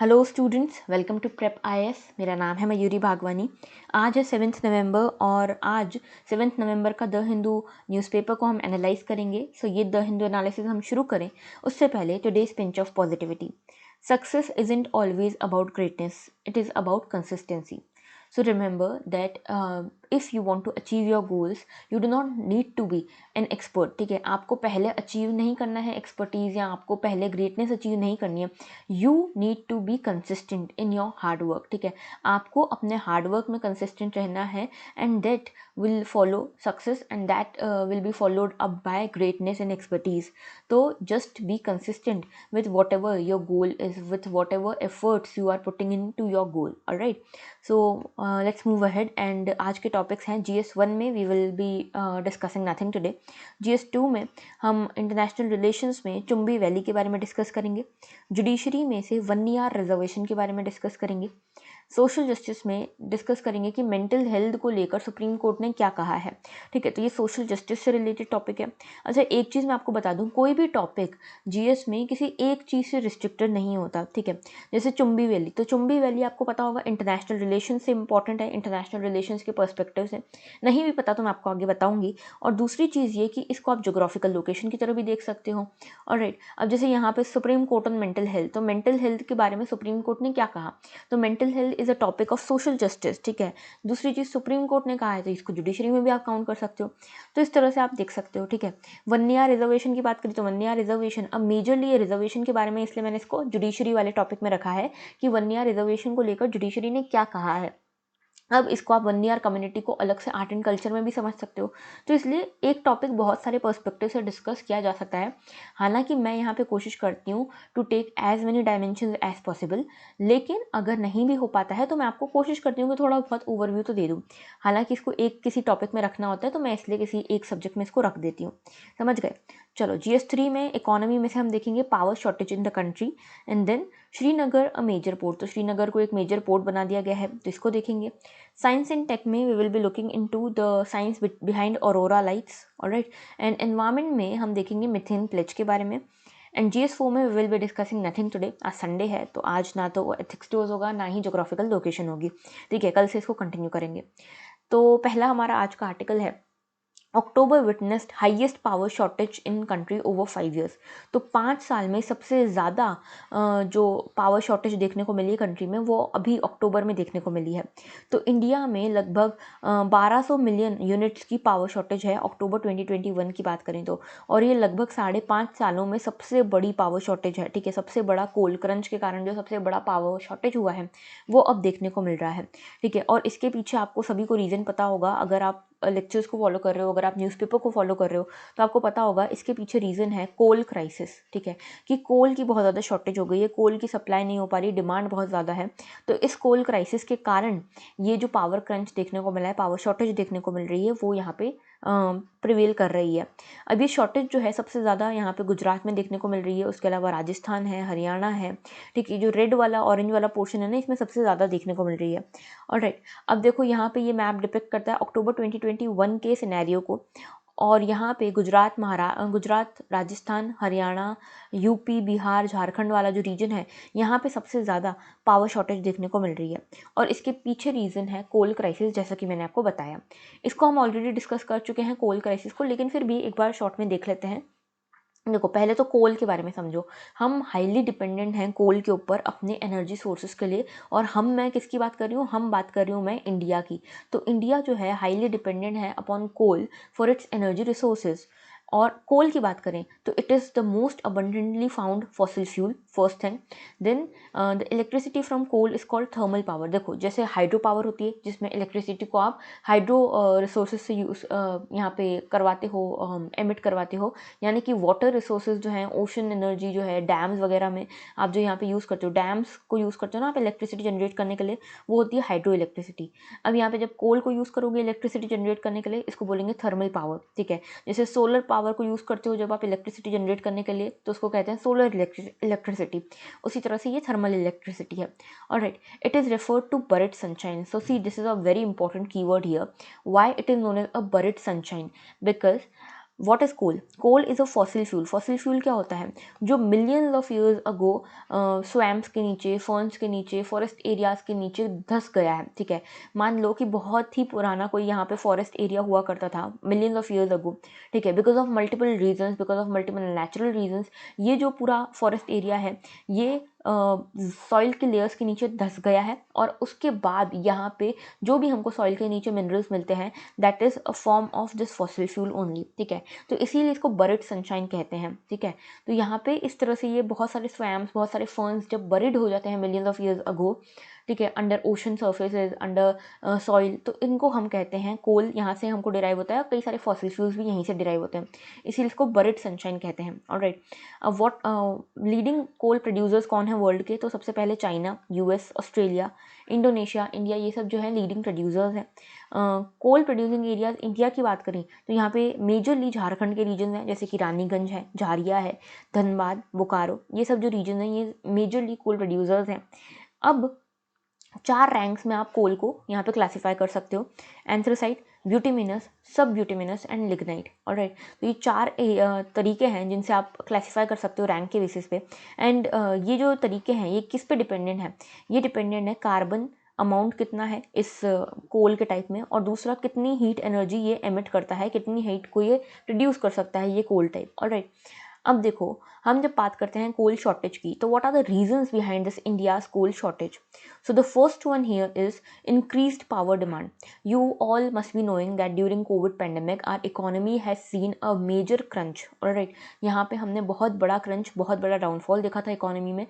Hello students, welcome to prep IAS. मेरा नाम है मयूरी भागवानी। आज है 7 नवंबर और आज 7 नवंबर का द हिंदू न्यूज़पेपर को हम एनालाइज करेंगे। ये द हिंदू एनालिसिस हम शुरू करें उससे पहले today's pinch of positivity. Success isn't always about greatness, it is about consistency. So remember that if you want to achieve your goals, you do not need to be an expert। ठीक है, आपको पहले achieve नहीं करना है expertise या आपको पहले ग्रेटनेस अचीव नहीं करनी है। You need to be consistent in your hard work. ठीक है, आपको अपने हार्ड वर्क में कंसिस्टेंट रहना है and that will follow success and that will be followed up by greatness and expertise. तो just be consistent with whatever your goal is, with whatever efforts you are putting into your goal. All right, so let's move ahead and आज के topics हैं GS1 में we will be discussing nothing today। GS2 में हम international relations में Chumbi valley के बारे में डिस्कस करेंगे। जुडिशरी में से 1 ईयर रिजर्वेशन के बारे में डिस्कस करेंगे। सोशल जस्टिस में डिस्कस करेंगे कि मेंटल हेल्थ को लेकर सुप्रीम कोर्ट ने क्या कहा है। ठीक है, तो ये सोशल जस्टिस से रिलेटेड टॉपिक है। अच्छा, एक चीज़ मैं आपको बता दूं, कोई भी टॉपिक जीएस में किसी एक चीज़ से रिस्ट्रिक्टेड नहीं होता। ठीक है, जैसे चुंबी वैली, तो चुंबी वैली आपको पता होगा इंटरनेशनल रिलेशन से इंपॉर्टेंट है, इंटरनेशनल रिलेशंस के पर्सपेक्टिव से। नहीं भी पता तो मैं आपको आगे बताऊंगी। और दूसरी चीज़ ये कि इसको आप जोग्राफिकल लोकेशन की तरह भी देख सकते हो। ऑलराइट, अब जैसे यहाँ पे supreme court on mental health, तो मेंटल हेल्थ के बारे में सुप्रीम कोर्ट ने क्या कहा। तो mental health is a topic of social justice. ठीक है, दूसरी चीज़ सुप्रीम कोर्ट ने कहा है तो इसको जुडिशरी में भी आप काउंट कर सकते हो। तो इस तरह से आप देख सकते हो। ठीक है, 1 ईयर रिजर्वेशन की बात करें तो 1 ईयर रिजर्वेशन, अब मेजरली ये रिजर्वेशन के बारे में इसलिए मैंने इसको जुडिशरी वाले टॉपिक में रखा है कि 1 ईयर रिजर्वेशन को लेकर जुडिशरी ने क्या कहा है। अब इसको आप 1 ईयर कम्युनिटी को अलग से आर्ट एंड कल्चर में भी समझ सकते हो। तो इसलिए एक टॉपिक बहुत सारे पर्सपेक्टिव से डिस्कस किया जा सकता है। हालांकि मैं यहाँ पे कोशिश करती हूँ to take as many dimension as possible, लेकिन अगर नहीं भी हो पाता है तो मैं आपको कोशिश करती हूँ कि थोड़ा बहुत ओवरव्यू तो दे दूँ। हालांकि इसको एक किसी टॉपिक में रखना होता है तो मैं इसलिए किसी एक सब्जेक्ट में इसको रख देती हूँ। समझ गए। चलो, GS3 में इकोनॉमी में से हम देखेंगे power shortage in the country and then Srinagar a major port, तो श्रीनगर को एक मेजर पोर्ट बना दिया गया है, तो इसको देखेंगे। साइंस एंड टेक में we will be looking into the science behind aurora lights. Alright, and environment में हम देखेंगे मिथेन प्लेज के बारे में। एंड GS4 में we will be discussing nothing today. आज संडे है तो आज ना तो एथिक्स डोज होगा ना ही जोग्राफिकल लोकेशन होगी। ठीक है, कल से इसको कंटिन्यू करेंगे। तो पहला हमारा आज का आर्टिकल है October witnessed highest power shortage in country over 5 years. तो 5 साल में सबसे ज़्यादा जो पावर शॉर्टेज देखने को मिली है कंट्री में वो अभी अक्टूबर में देखने को मिली है। तो इंडिया में लगभग 1200 मिलियन यूनिट्स की पावर शॉर्टेज है अक्टूबर 2021 की बात करें तो। और ये लगभग 5.5 सालों में सबसे बड़ी पावर शॉर्टेज है। ठीक है, सबसे बड़ा कोल क्रंच के कारण जो सबसे बड़ा पावर शॉर्टेज हुआ है वो अब देखने को मिल रहा है। ठीक है, और इसके पीछे आपको सभी को रीज़न पता होगा। अगर आप लेक्चर्स को फॉलो कर रहे हो, अगर आप न्यूज़पेपर को फॉलो कर रहे हो तो आपको पता होगा इसके पीछे रीज़न है कोल क्राइसिस। ठीक है, कि कोल की बहुत ज़्यादा शॉर्टेज हो गई है, कोल की सप्लाई नहीं हो पा रही, डिमांड बहुत ज़्यादा है। तो इस कोल क्राइसिस के कारण ये जो पावर क्रंच देखने को मिला है, पावर शॉर्टेज देखने को मिल रही है, वो यहाँ पे प्रिवेल कर रही है। अब ये शॉर्टेज जो है सबसे ज़्यादा यहाँ पे गुजरात में देखने को मिल रही है, उसके अलावा राजस्थान है, हरियाणा है। ठीक है, जो रेड वाला ऑरेंज वाला पोर्शन है ना, इसमें सबसे ज़्यादा देखने को मिल रही है। ऑलराइट, अब देखो यहाँ पे ये मैप डिपिक्ट करता है अक्टूबर 2021 के सिनेरियो को। और यहाँ पे गुजरात, राजस्थान, हरियाणा, यूपी, बिहार, झारखंड वाला जो रीजन है, यहाँ पे सबसे ज़्यादा पावर शॉर्टेज देखने को मिल रही है। और इसके पीछे रीज़न है कोल क्राइसिस, जैसा कि मैंने आपको बताया। इसको हम ऑलरेडी डिस्कस कर चुके हैं कोल क्राइसिस को, लेकिन फिर भी एक बार शॉर्ट में देख लेते हैं। देखो, पहले तो कोल के बारे में समझो। हम हाईली डिपेंडेंट हैं कोल के ऊपर अपने एनर्जी सोर्सेज के लिए। और मैं किसकी बात कर रही हूँ, हम बात कर रही हूँ मैं इंडिया की। तो इंडिया जो है हाईली डिपेंडेंट है upon coal for its energy resources. और कोल की बात करें तो it is the most abundantly found fossil fuel, first thing. Then the electricity from coal is called thermal power. देखो, जैसे हाइड्रो पावर होती है जिसमें इलेक्ट्रिसिटी को आप हाइड्रो रिसोर्सेज से यूज़ यहाँ पे करवाते हो, एमिट करवाते हो। यानी कि वाटर रिसोर्सेज जो हैं, ओशन एनर्जी जो है, डैम्स वगैरह में आप जो यहाँ पे यूज़ करते हो, डैम्स को यूज़ करते हो ना आप इलेक्ट्रिसिटी जनरेट करने के लिए, वो होती है हाइड्रो इलेक्ट्रिसिटी। अब यहाँ पे जब कोल को यूज़ करोगे इलेक्ट्रिसिटी जनरेट करने के लिए, इसको बोलेंगे थर्मल पावर। ठीक है, जैसे सोलर पावर को यूज़ करते हो जब आप इलेक्ट्रिसिटी जनरेट करने के लिए, तो उसको कहते हैं सोलर इलेक्ट्रिसिटी। उसी तरह से ये थर्मल इलेक्ट्रिसिटी है। Alright, it is referred to buried sunshine. So see, this is a very important keyword here. Why it is known as a buried sunshine? Because what is coal? Coal is a fossil fuel. Fossil fuel क्या होता है? जो millions of years ago swamps के नीचे, ferns के नीचे, forest areas के नीचे धंस गया है, ठीक है। मान लो कि बहुत ही पुराना कोई यहाँ पे फॉरेस्ट एरिया हुआ करता था मिलियंस ऑफ ईयर्स अगो, ठीक है। Because of multiple reasons, because of multiple natural reasons, ये जो पूरा फॉरेस्ट एरिया है ये सॉइल के लेयर्स के नीचे धंस गया है, और उसके बाद यहाँ पे जो भी हमको सॉइल के नीचे मिनरल्स मिलते हैं that is a form of this fossil fuel only, ठीक है। तो इसीलिए इसको बरिड सनशाइन कहते हैं, ठीक है। तो यहाँ पे इस तरह से ये बहुत सारे स्वैम्स, बहुत सारे फर्न्स जब बरिड हो जाते हैं मिलियंस ऑफ ईयर्स अगो, ठीक है, under ocean surfaces, under soil, तो इनको हम कहते हैं कोल। यहाँ से हमको डिराइव होता है, कई सारे फॉसिल फ्यूल्स भी यहीं से डिराइव होते हैं, इसीलिए इसको बरिड सनशाइन कहते हैं। ऑलराइट, अब व्हाट लीडिंग कोल प्रोड्यूसर्स कौन है वर्ल्ड के? तो सबसे पहले China, US, Australia, Indonesia, India, ये सब जो है लीडिंग प्रोड्यूसर्स हैं। कोल प्रोड्यूसिंग एरियाज इंडिया की बात करें तो यहाँ पे मेजरली झारखंड के रीजन हैं, जैसे कि रानीगंज है, झारिया है, धनबाद, बोकारो, ये सब जो रीजन हैं ये मेजरली कोल प्रोड्यूसर्स हैं। अब 4 रैंक्स में आप कोल को यहाँ पे क्लासीफाई कर सकते हो: एंथ्रासाइट, ब्यूटिमिनस, सब ब्यूटिमिनस एंड लिग्नाइट। ऑलराइट, तो ये 4 तरीके हैं जिनसे आप क्लासीफाई कर सकते हो रैंक के बेसिस पे। एंड ये जो तरीके हैं ये किस पे डिपेंडेंट है? ये डिपेंडेंट है कार्बन अमाउंट कितना है इस कोल के टाइप में, और दूसरा कितनी हीट एनर्जी ये एमिट करता है, कितनी हीट को ये प्रोड्यूस कर सकता है ये कोल टाइप। ऑलराइट, अब देखो, हम जब बात करते हैं कोल शॉर्टेज की, तो what are the reasons behind this India's coal shortage? So the first one here is increased power demand. You all must be knowing that during COVID pandemic our economy has seen a major crunch. Alright, यहाँ पे हमने बहुत बड़ा crunch, बहुत बड़ा downfall देखा था economy में।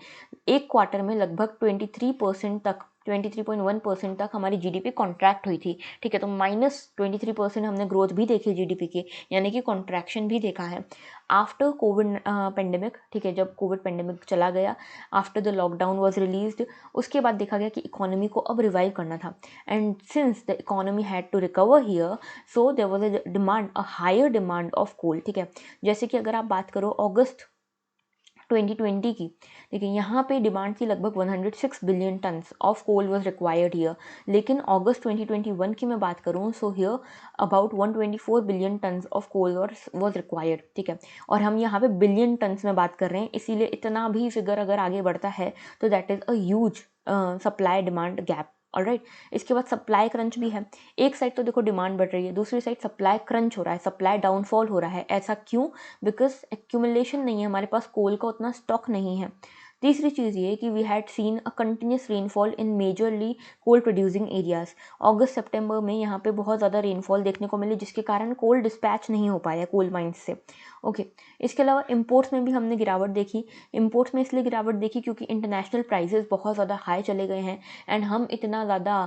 एक क्वार्टर में लगभग 23% तक, 23.1% तक हमारी जीडीपी कॉन्ट्रैक्ट हुई थी, ठीक है। तो -23% हमने ग्रोथ भी देखी जीडीपी की, यानी कि कॉन्ट्रैक्शन भी देखा है आफ्टर कोविड पेंडेमिक, ठीक है। जब कोविड पेंडेमिक चला गया, after the lockdown was released, उसके बाद देखा गया कि इकोनॉमी को अब रिवाइव करना था। And since the economy had to recover here, so there was a demand, a higher demand of coal, ठीक है। जैसे कि अगर आप बात करो अगस्त 2020 की, देखिए यहाँ पे डिमांड थी लगभग 106 billion tons of coal was required here, लेकिन अगस्त 2021 की मैं बात करूँ so here about 124 billion tons of coal was required, ठीक है। और हम यहाँ पे बिलियन टन्स में बात कर रहे हैं, इसीलिए इतना भी फिगर अगर आगे बढ़ता है तो that is a huge supply demand gap. Alright, इसके बाद सप्लाई क्रंच भी है। एक साइड तो देखो डिमांड बढ़ रही है, दूसरी साइड सप्लाई क्रंच हो रहा है, सप्लाई डाउनफॉल हो रहा है। ऐसा क्यों? बिकॉज एक्यूमुलेशन नहीं है, हमारे पास कोल का उतना स्टॉक नहीं है। तीसरी चीज़ ये कि we had seen a continuous rainfall in majorly coal producing areas. अगस्त सितंबर में यहाँ पे बहुत ज़्यादा रेनफॉल देखने को मिली, जिसके कारण कोल डिस्पैच नहीं हो पाया कोल माइंस से। ओके, इसके अलावा इंपोर्ट्स में भी हमने गिरावट देखी। इंपोर्ट्स में इसलिए गिरावट देखी क्योंकि इंटरनेशनल प्राइसेस बहुत ज़्यादा हाई चले गए हैं, एंड हम इतना ज़्यादा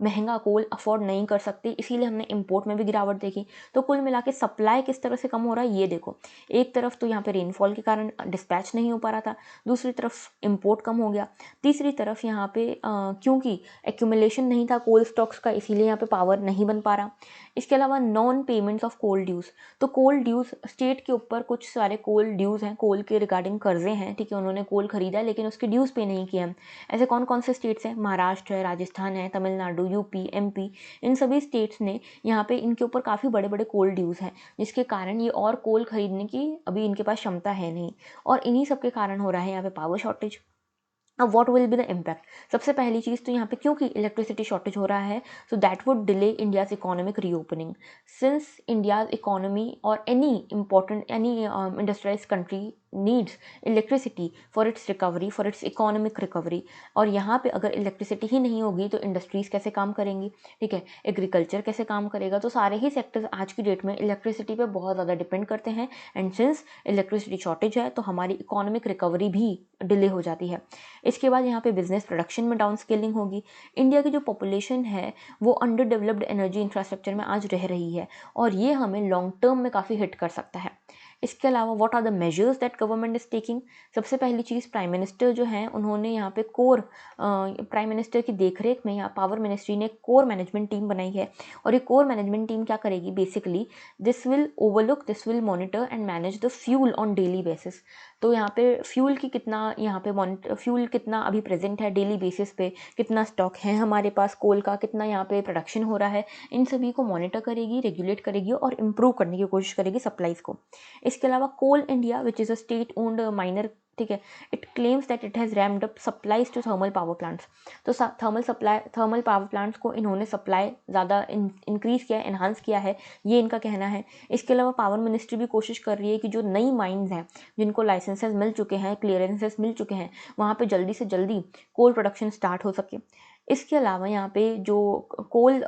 महंगा कोल अफोर्ड नहीं कर सकते, इसीलिए हमने इंपोर्ट में भी गिरावट देखी। तो कुल मिला के सप्लाई किस तरह से कम हो रहा है ये देखो, एक तरफ तो यहाँ पे रेनफॉल के कारण डिस्पैच नहीं हो पा रहा था, दूसरी तरफ इंपोर्ट कम हो गया, तीसरी तरफ यहाँ पे क्योंकि एक्यूमुलेशन नहीं था कोल स्टॉक्स का, इसीलिए यहाँ पे पावर नहीं बन पा रहा। इसके अलावा नॉन पेमेंट्स ऑफ कोल ड्यूज़, तो कोल ड्यूज़ स्टेट के ऊपर कुछ सारे कोल ड्यूज़ हैं, कोल के रिगार्डिंग कर्जे हैं, ठीक है। उन्होंने कोल खरीदा लेकिन उसके ड्यूज़ पे नहीं किए हैं। ऐसे कौन कौन से स्टेट्स हैं? महाराष्ट्र है, राजस्थान है, तमिलनाडु, यूपी, एमपी, इन सभी स्टेट्स ने यहाँ पे इनके ऊपर काफ़ी बड़े बड़े कोल ड्यूज़ हैं, जिसके कारण ये और कोल खरीदने की अभी इनके पास क्षमता है नहीं, और इन्हीं सब के कारण हो रहा है यहाँ पे पावर शॉर्टेज। अब what will be the impact? सबसे पहली चीज़ तो यहाँ पे क्योंकि इलेक्ट्रिसिटी शॉर्टेज हो रहा है, so that would delay India's economic reopening. Since India's economy और any important any industrialized country needs electricity for its recovery, for its economic recovery, और यहाँ पे अगर इलेक्ट्रिसिटी ही नहीं होगी तो इंडस्ट्रीज़ कैसे काम करेंगी, ठीक है, एग्रीकल्चर कैसे काम करेगा? तो सारे ही सेक्टर्स आज की डेट में इलेक्ट्रिसिटी पे बहुत ज़्यादा डिपेंड करते हैं, एंड सिंस इलेक्ट्रिसिटी शॉर्टेज है तो हमारी इकोनॉमिक रिकवरी भी डिले हो जाती है। इसके बाद यहाँ पे बिजनेस प्रोडक्शन में डाउन स्केलिंग होगी। इंडिया की जो पॉपुलेशन है वो अंडर डेवलप्ड एनर्जी इंफ्रास्ट्रक्चर में आज रह रही है, और ये हमें लॉन्ग टर्म में काफ़ी हिट कर सकता है। इसके अलावा what are the measures that government is taking? सबसे पहली चीज़, प्राइम मिनिस्टर जो हैं उन्होंने यहाँ पे प्राइम मिनिस्टर की देखरेख में यहाँ पावर मिनिस्ट्री ने कोर मैनेजमेंट टीम बनाई है, और ये कोर मैनेजमेंट टीम क्या करेगी? Basically this will overlook, this will monitor and manage the fuel on daily basis, तो यहाँ पे फ्यूल की कितना यहाँ पे फ्यूल कितना अभी प्रेजेंट है डेली बेसिस पे, कितना स्टॉक है हमारे पास कोल का, कितना यहाँ पे प्रोडक्शन हो रहा है, इन सभी को मॉनिटर करेगी, रेगुलेट करेगी और इम्प्रूव करने की कोशिश करेगी सप्लाईज को। इसके अलावा coal India which is a state owned miner, ठीक है, it claims that it has rammed up supplies to thermal power plants. तो थर्मल पावर प्लांट्स को इन्होंने सप्लाई ज़्यादा इंक्रीज़ किया, एनहांस किया है, ये इनका कहना है। इसके अलावा पावर मिनिस्ट्री भी कोशिश कर रही है कि जो नई माइंस हैं जिनको लाइसेंसेस मिल चुके हैं, क्लियरेंसेस मिल चुके हैं, वहाँ पे जल्दी से जल्दी कोल प्रोडक्शन स्टार्ट हो सके। इसके अलावा यहाँ पे जो कोल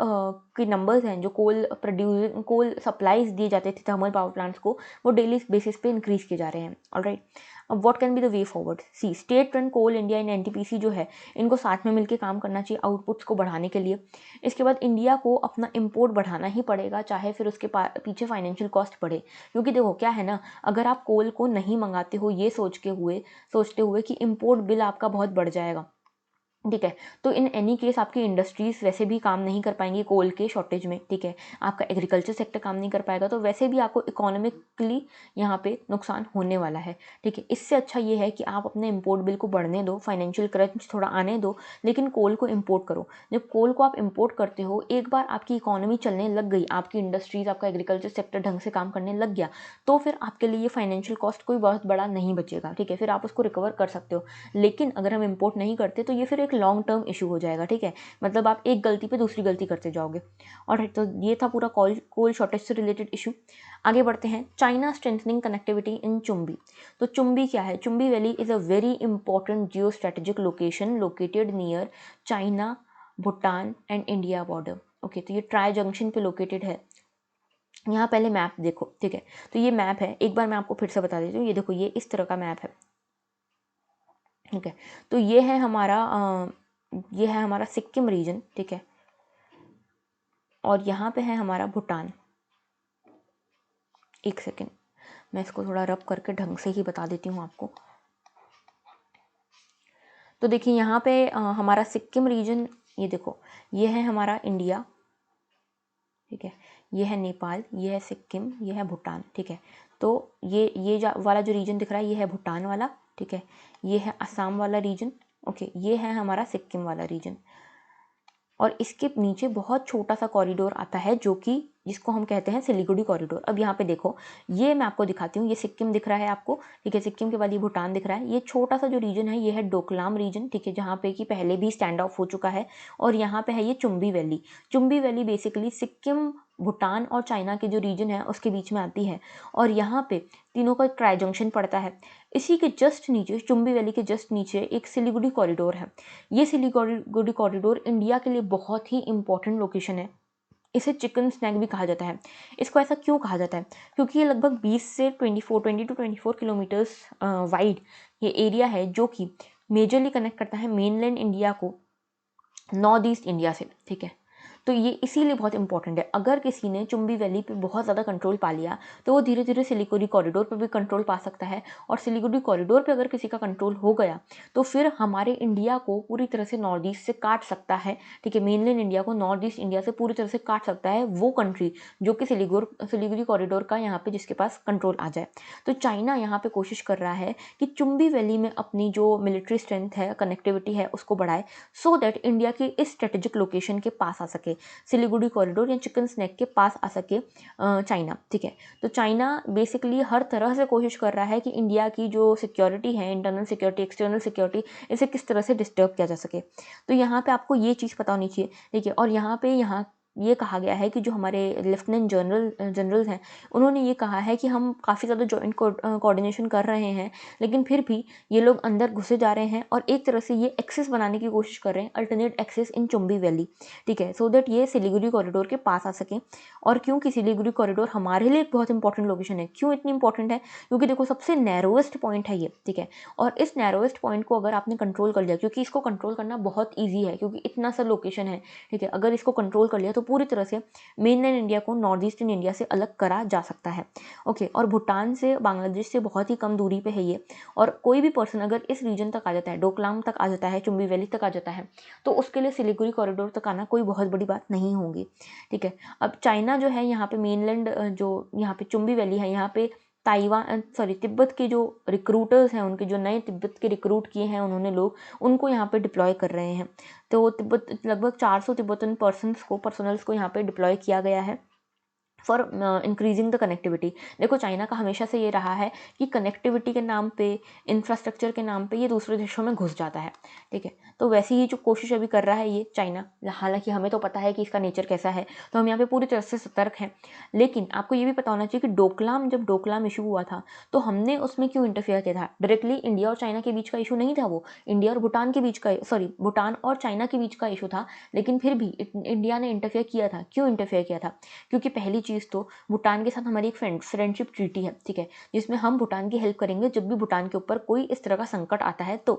के नंबर्स हैं, जो कोल सप्लाईज दिए जाते थे थर्मल पावर प्लांट्स को, वो डेली बेसिस पे इंक्रीज़ किए जा रहे हैं। ऑलराइट, अब what can be the way forward? See, state run Coal India and NTPC जो है, इनको साथ में मिलकर काम करना चाहिए आउटपुट्स को बढ़ाने के लिए। इसके बाद इंडिया को अपना इम्पोर्ट बढ़ाना ही पड़ेगा, चाहे फिर उसके पीछे फाइनेंशियल कॉस्ट बढ़े। क्योंकि देखो क्या है ना, अगर आप कोल को नहीं मंगाते हो ये सोचते हुए कि इम्पोर्ट बिल आपका बहुत बढ़ जाएगा, ठीक है, तो इन एनी केस आपकी इंडस्ट्रीज वैसे भी काम नहीं कर पाएंगी कोल के शॉर्टेज में, ठीक है, आपका एग्रीकल्चर सेक्टर काम नहीं कर पाएगा, तो वैसे भी आपको इकोनॉमिकली यहाँ पे नुकसान होने वाला है, ठीक है। इससे अच्छा ये है कि आप अपने इम्पोर्ट बिल को बढ़ने दो, फाइनेंशियल क्रंच थोड़ा आने दो, लेकिन कोल को इम्पोर्ट करो। जब कोल को आप इम्पोर्ट करते हो, एक बार आपकी इकोनॉमी चलने लग गई, आपकी इंडस्ट्रीज, आपका एग्रीकल्चर सेक्टर ढंग से काम करने लग गया, तो फिर आपके लिए फाइनेंशियल कॉस्ट कोई बहुत बड़ा नहीं बचेगा, ठीक है, फिर आप उसको रिकवर कर सकते हो। लेकिन अगर हम इम्पोर्ट नहीं करते तो ये फिर एक लॉन्ग टर्म इशू हो जाएगा, ठीक है, मतलब आप एक गलती पे दूसरी गलती करते जाओगे। और तो ये था पूरा कोल शॉर्टेज से रिलेटेड इशू। आगे बढ़ते हैं, चाइना स्ट्रेंथनिंग कनेक्टिविटी इन चुम्बी। तो चुम्बी क्या है? Chumbi valley is a very important geo strategic location located near China, Bhutan and India border. Okay, तो ये ट्राई जंक्शन पे लोकेटेड है। यहाँ पहले मैप देखो, ठीक है, तो ये मैप है, एक बार मैं आपको फिर से बता देती हूँ। ये देखो, ये इस तरह का मैप है, ठीक है, तो ये है हमारा सिक्किम रीजन, ठीक है, और यहाँ पे है हमारा भूटान। एक सेकेंड, मैं इसको थोड़ा रब करके ढंग से ही बता देती हूँ आपको। तो देखिए यहाँ पे हमारा सिक्किम रीजन, ये देखो, ये है हमारा इंडिया, ठीक है, ये है नेपाल, ये है सिक्किम, ये है भूटान, ठीक है। तो ये वाला जो रीजन दिख रहा है, ये है भूटान वाला, ठीक है, ये है असम वाला रीजन, ओके, ये है हमारा सिक्किम वाला रीजन। और इसके नीचे बहुत छोटा सा कॉरिडोर आता है जो कि जिसको हम कहते हैं सिलीगुड़ी कॉरिडोर। अब यहाँ पे देखो, ये मैं आपको दिखाती हूँ, ये सिक्किम दिख रहा है आपको, ठीक है, सिक्किम के बाद ये भूटान दिख रहा है। ये छोटा सा जो रीजन है ये है डोकलाम रीजन, ठीक है, जहाँ पे कि पहले भी स्टैंड ऑफ हो चुका है। और यहाँ पे है ये Chumbi valley. Chumbi valley basically Sikkim, Bhutan और चाइना के जो रीजन है उसके बीच में आती है, और यहाँ पे तीनों का ट्राई जंक्शन पड़ता है। इसी के जस्ट नीचे, चुम्बी वैली के जस्ट नीचे एक सिलीगुड़ी कॉरिडोर है। ये सिलीगुड़ी कॉरिडोर इंडिया के लिए बहुत ही इंपॉर्टेंट लोकेशन है। इसे चिकन स्नैक भी कहा जाता है। इसको ऐसा क्यों कहा जाता है? क्योंकि ये लगभग 20 टू 24 किलोमीटर्स वाइड ये एरिया है, जो कि मेजरली कनेक्ट करता है मेनलैंड इंडिया को नॉर्थ ईस्ट इंडिया से, ठीक है। तो ये इसीलिए बहुत इंपॉर्टेंट है। अगर किसी ने चुम्बी वैली पे बहुत ज़्यादा कंट्रोल पा लिया तो वो धीरे धीरे सिलीगुड़ी कॉरिडोर पे भी कंट्रोल पा सकता है, और सिलीगुड़ी कॉरिडोर पे अगर किसी का कंट्रोल हो गया तो फिर हमारे इंडिया को पूरी तरह से नॉर्थ ईस्ट से काट सकता है, ठीक है, मेनलैंड इंडिया को नॉर्थ ईस्ट इंडिया से पूरी तरह से काट सकता है वो कंट्री जो कि सिलीगुड़ी कॉरिडोर का यहाँ पे जिसके पास कंट्रोल आ जाए। तो चाइना यहाँ पे कोशिश कर रहा है कि चुम्बी वैली में अपनी जो मिलिट्री स्ट्रेंथ है, कनेक्टिविटी है, उसको बढ़ाए, सो दैट इंडिया की इस स्ट्रेटेजिक लोकेशन के पास आ सके, सिलीगुड़ी कॉरिडोर या चिकन स्नैक के पास आ सके चाइना, ठीक है। तो चाइना बेसिकली हर तरह से कोशिश कर रहा है कि इंडिया की जो सिक्योरिटी है, इंटरनल सिक्योरिटी, एक्सटर्नल सिक्योरिटी, इसे किस तरह से डिस्टर्ब किया जा सके। तो यहाँ पे आपको ये चीज़ पता होनी चाहिए, ठीक है। और यहाँ ये कहा गया है कि जो हमारे लेफ्टिनेंट जनरल्स हैं, उन्होंने ये कहा है कि हम काफ़ी ज़्यादा जॉइंट कोऑर्डिनेशन कर रहे हैं, लेकिन फिर भी ये लोग अंदर घुसे जा रहे हैं और एक तरह से ये एक्सेस बनाने की कोशिश कर रहे हैं, अल्टरनेट एक्सेस इन चुम्बी वैली, ठीक है, सो दैट ये सिलीगुड़ी कॉरिडोर के पास आ सकें। और क्योंकि सिलीगुड़ी कॉरिडोर हमारे लिए एक बहुत इंपॉर्टेंट लोकेशन है, क्यों इतनी इंपॉर्टेंट है? क्योंकि देखो, सबसे नैरोएस्ट पॉइंट है ये, ठीक है, और इस नैरोएस्ट पॉइंट को अगर आपने कंट्रोल कर लिया, क्योंकि इसको कंट्रोल करना बहुत ईजी है, क्योंकि इतना सा लोकेशन है, ठीक है, अगर इसको कंट्रोल कर लिया तो पूरी तरह से मेनलैंड इंडिया को नॉर्थ ईस्टर्न इंडिया से अलग करा जा सकता है, ओके। और भूटान से, बांग्लादेश से बहुत ही कम दूरी पे है ये, और कोई भी पर्सन अगर इस रीजन तक आ जाता है, डोकलाम तक आ जाता है, चुम्बी वैली तक आ जाता है, तो उसके लिए सिलीगुड़ी कॉरिडोर तक आना कोई बहुत बड़ी बात नहीं होगी, ठीक है। अब चाइना जो है यहाँ पे मेनलैंड जो यहाँ पे चुम्बी वैली है, यहाँ पे तिब्बत के जो रिक्रूटर्स हैं, उनके जो नए तिब्बत के रिक्रूट किए हैं उन्होंने लोग, उनको यहाँ पे डिप्लॉय कर रहे हैं। तो तिब्बत लगभग 400 तिब्बतन पर्सनल्स को यहाँ पे डिप्लॉय किया गया है फॉर इंक्रीजिंग द कनेक्टिविटी। देखो चाइना का हमेशा से ये रहा है कि कनेक्टिविटी के नाम पे, इंफ्रास्ट्रक्चर के नाम पे ये दूसरे देशों में घुस जाता है, ठीक है। तो वैसी ही जो कोशिश अभी कर रहा है ये चाइना, हालांकि हमें तो पता है कि इसका नेचर कैसा है, तो हम यहाँ पे पूरी तरह से सतर्क हैं। लेकिन आपको ये भी पता होना चाहिए कि जब डोकलाम इशू हुआ था तो हमने उसमें क्यों इंटरफेयर किया था। डायरेक्टली इंडिया और चाइना के बीच का इशू नहीं था वो, इंडिया और भूटान के बीच का, भूटान और चाइना के बीच का इशू था। लेकिन फिर भी इंडिया ने इंटरफेयर किया था। क्यों इंटरफेयर किया था? क्योंकि पहली चीज़ तो भूटान के साथ हमारी एक फ्रेंडशिप ट्रीटी है, ठीक है, जिसमें हम भूटान की हेल्प करेंगे जब भी भूटान के ऊपर कोई इस तरह का संकट आता है। तो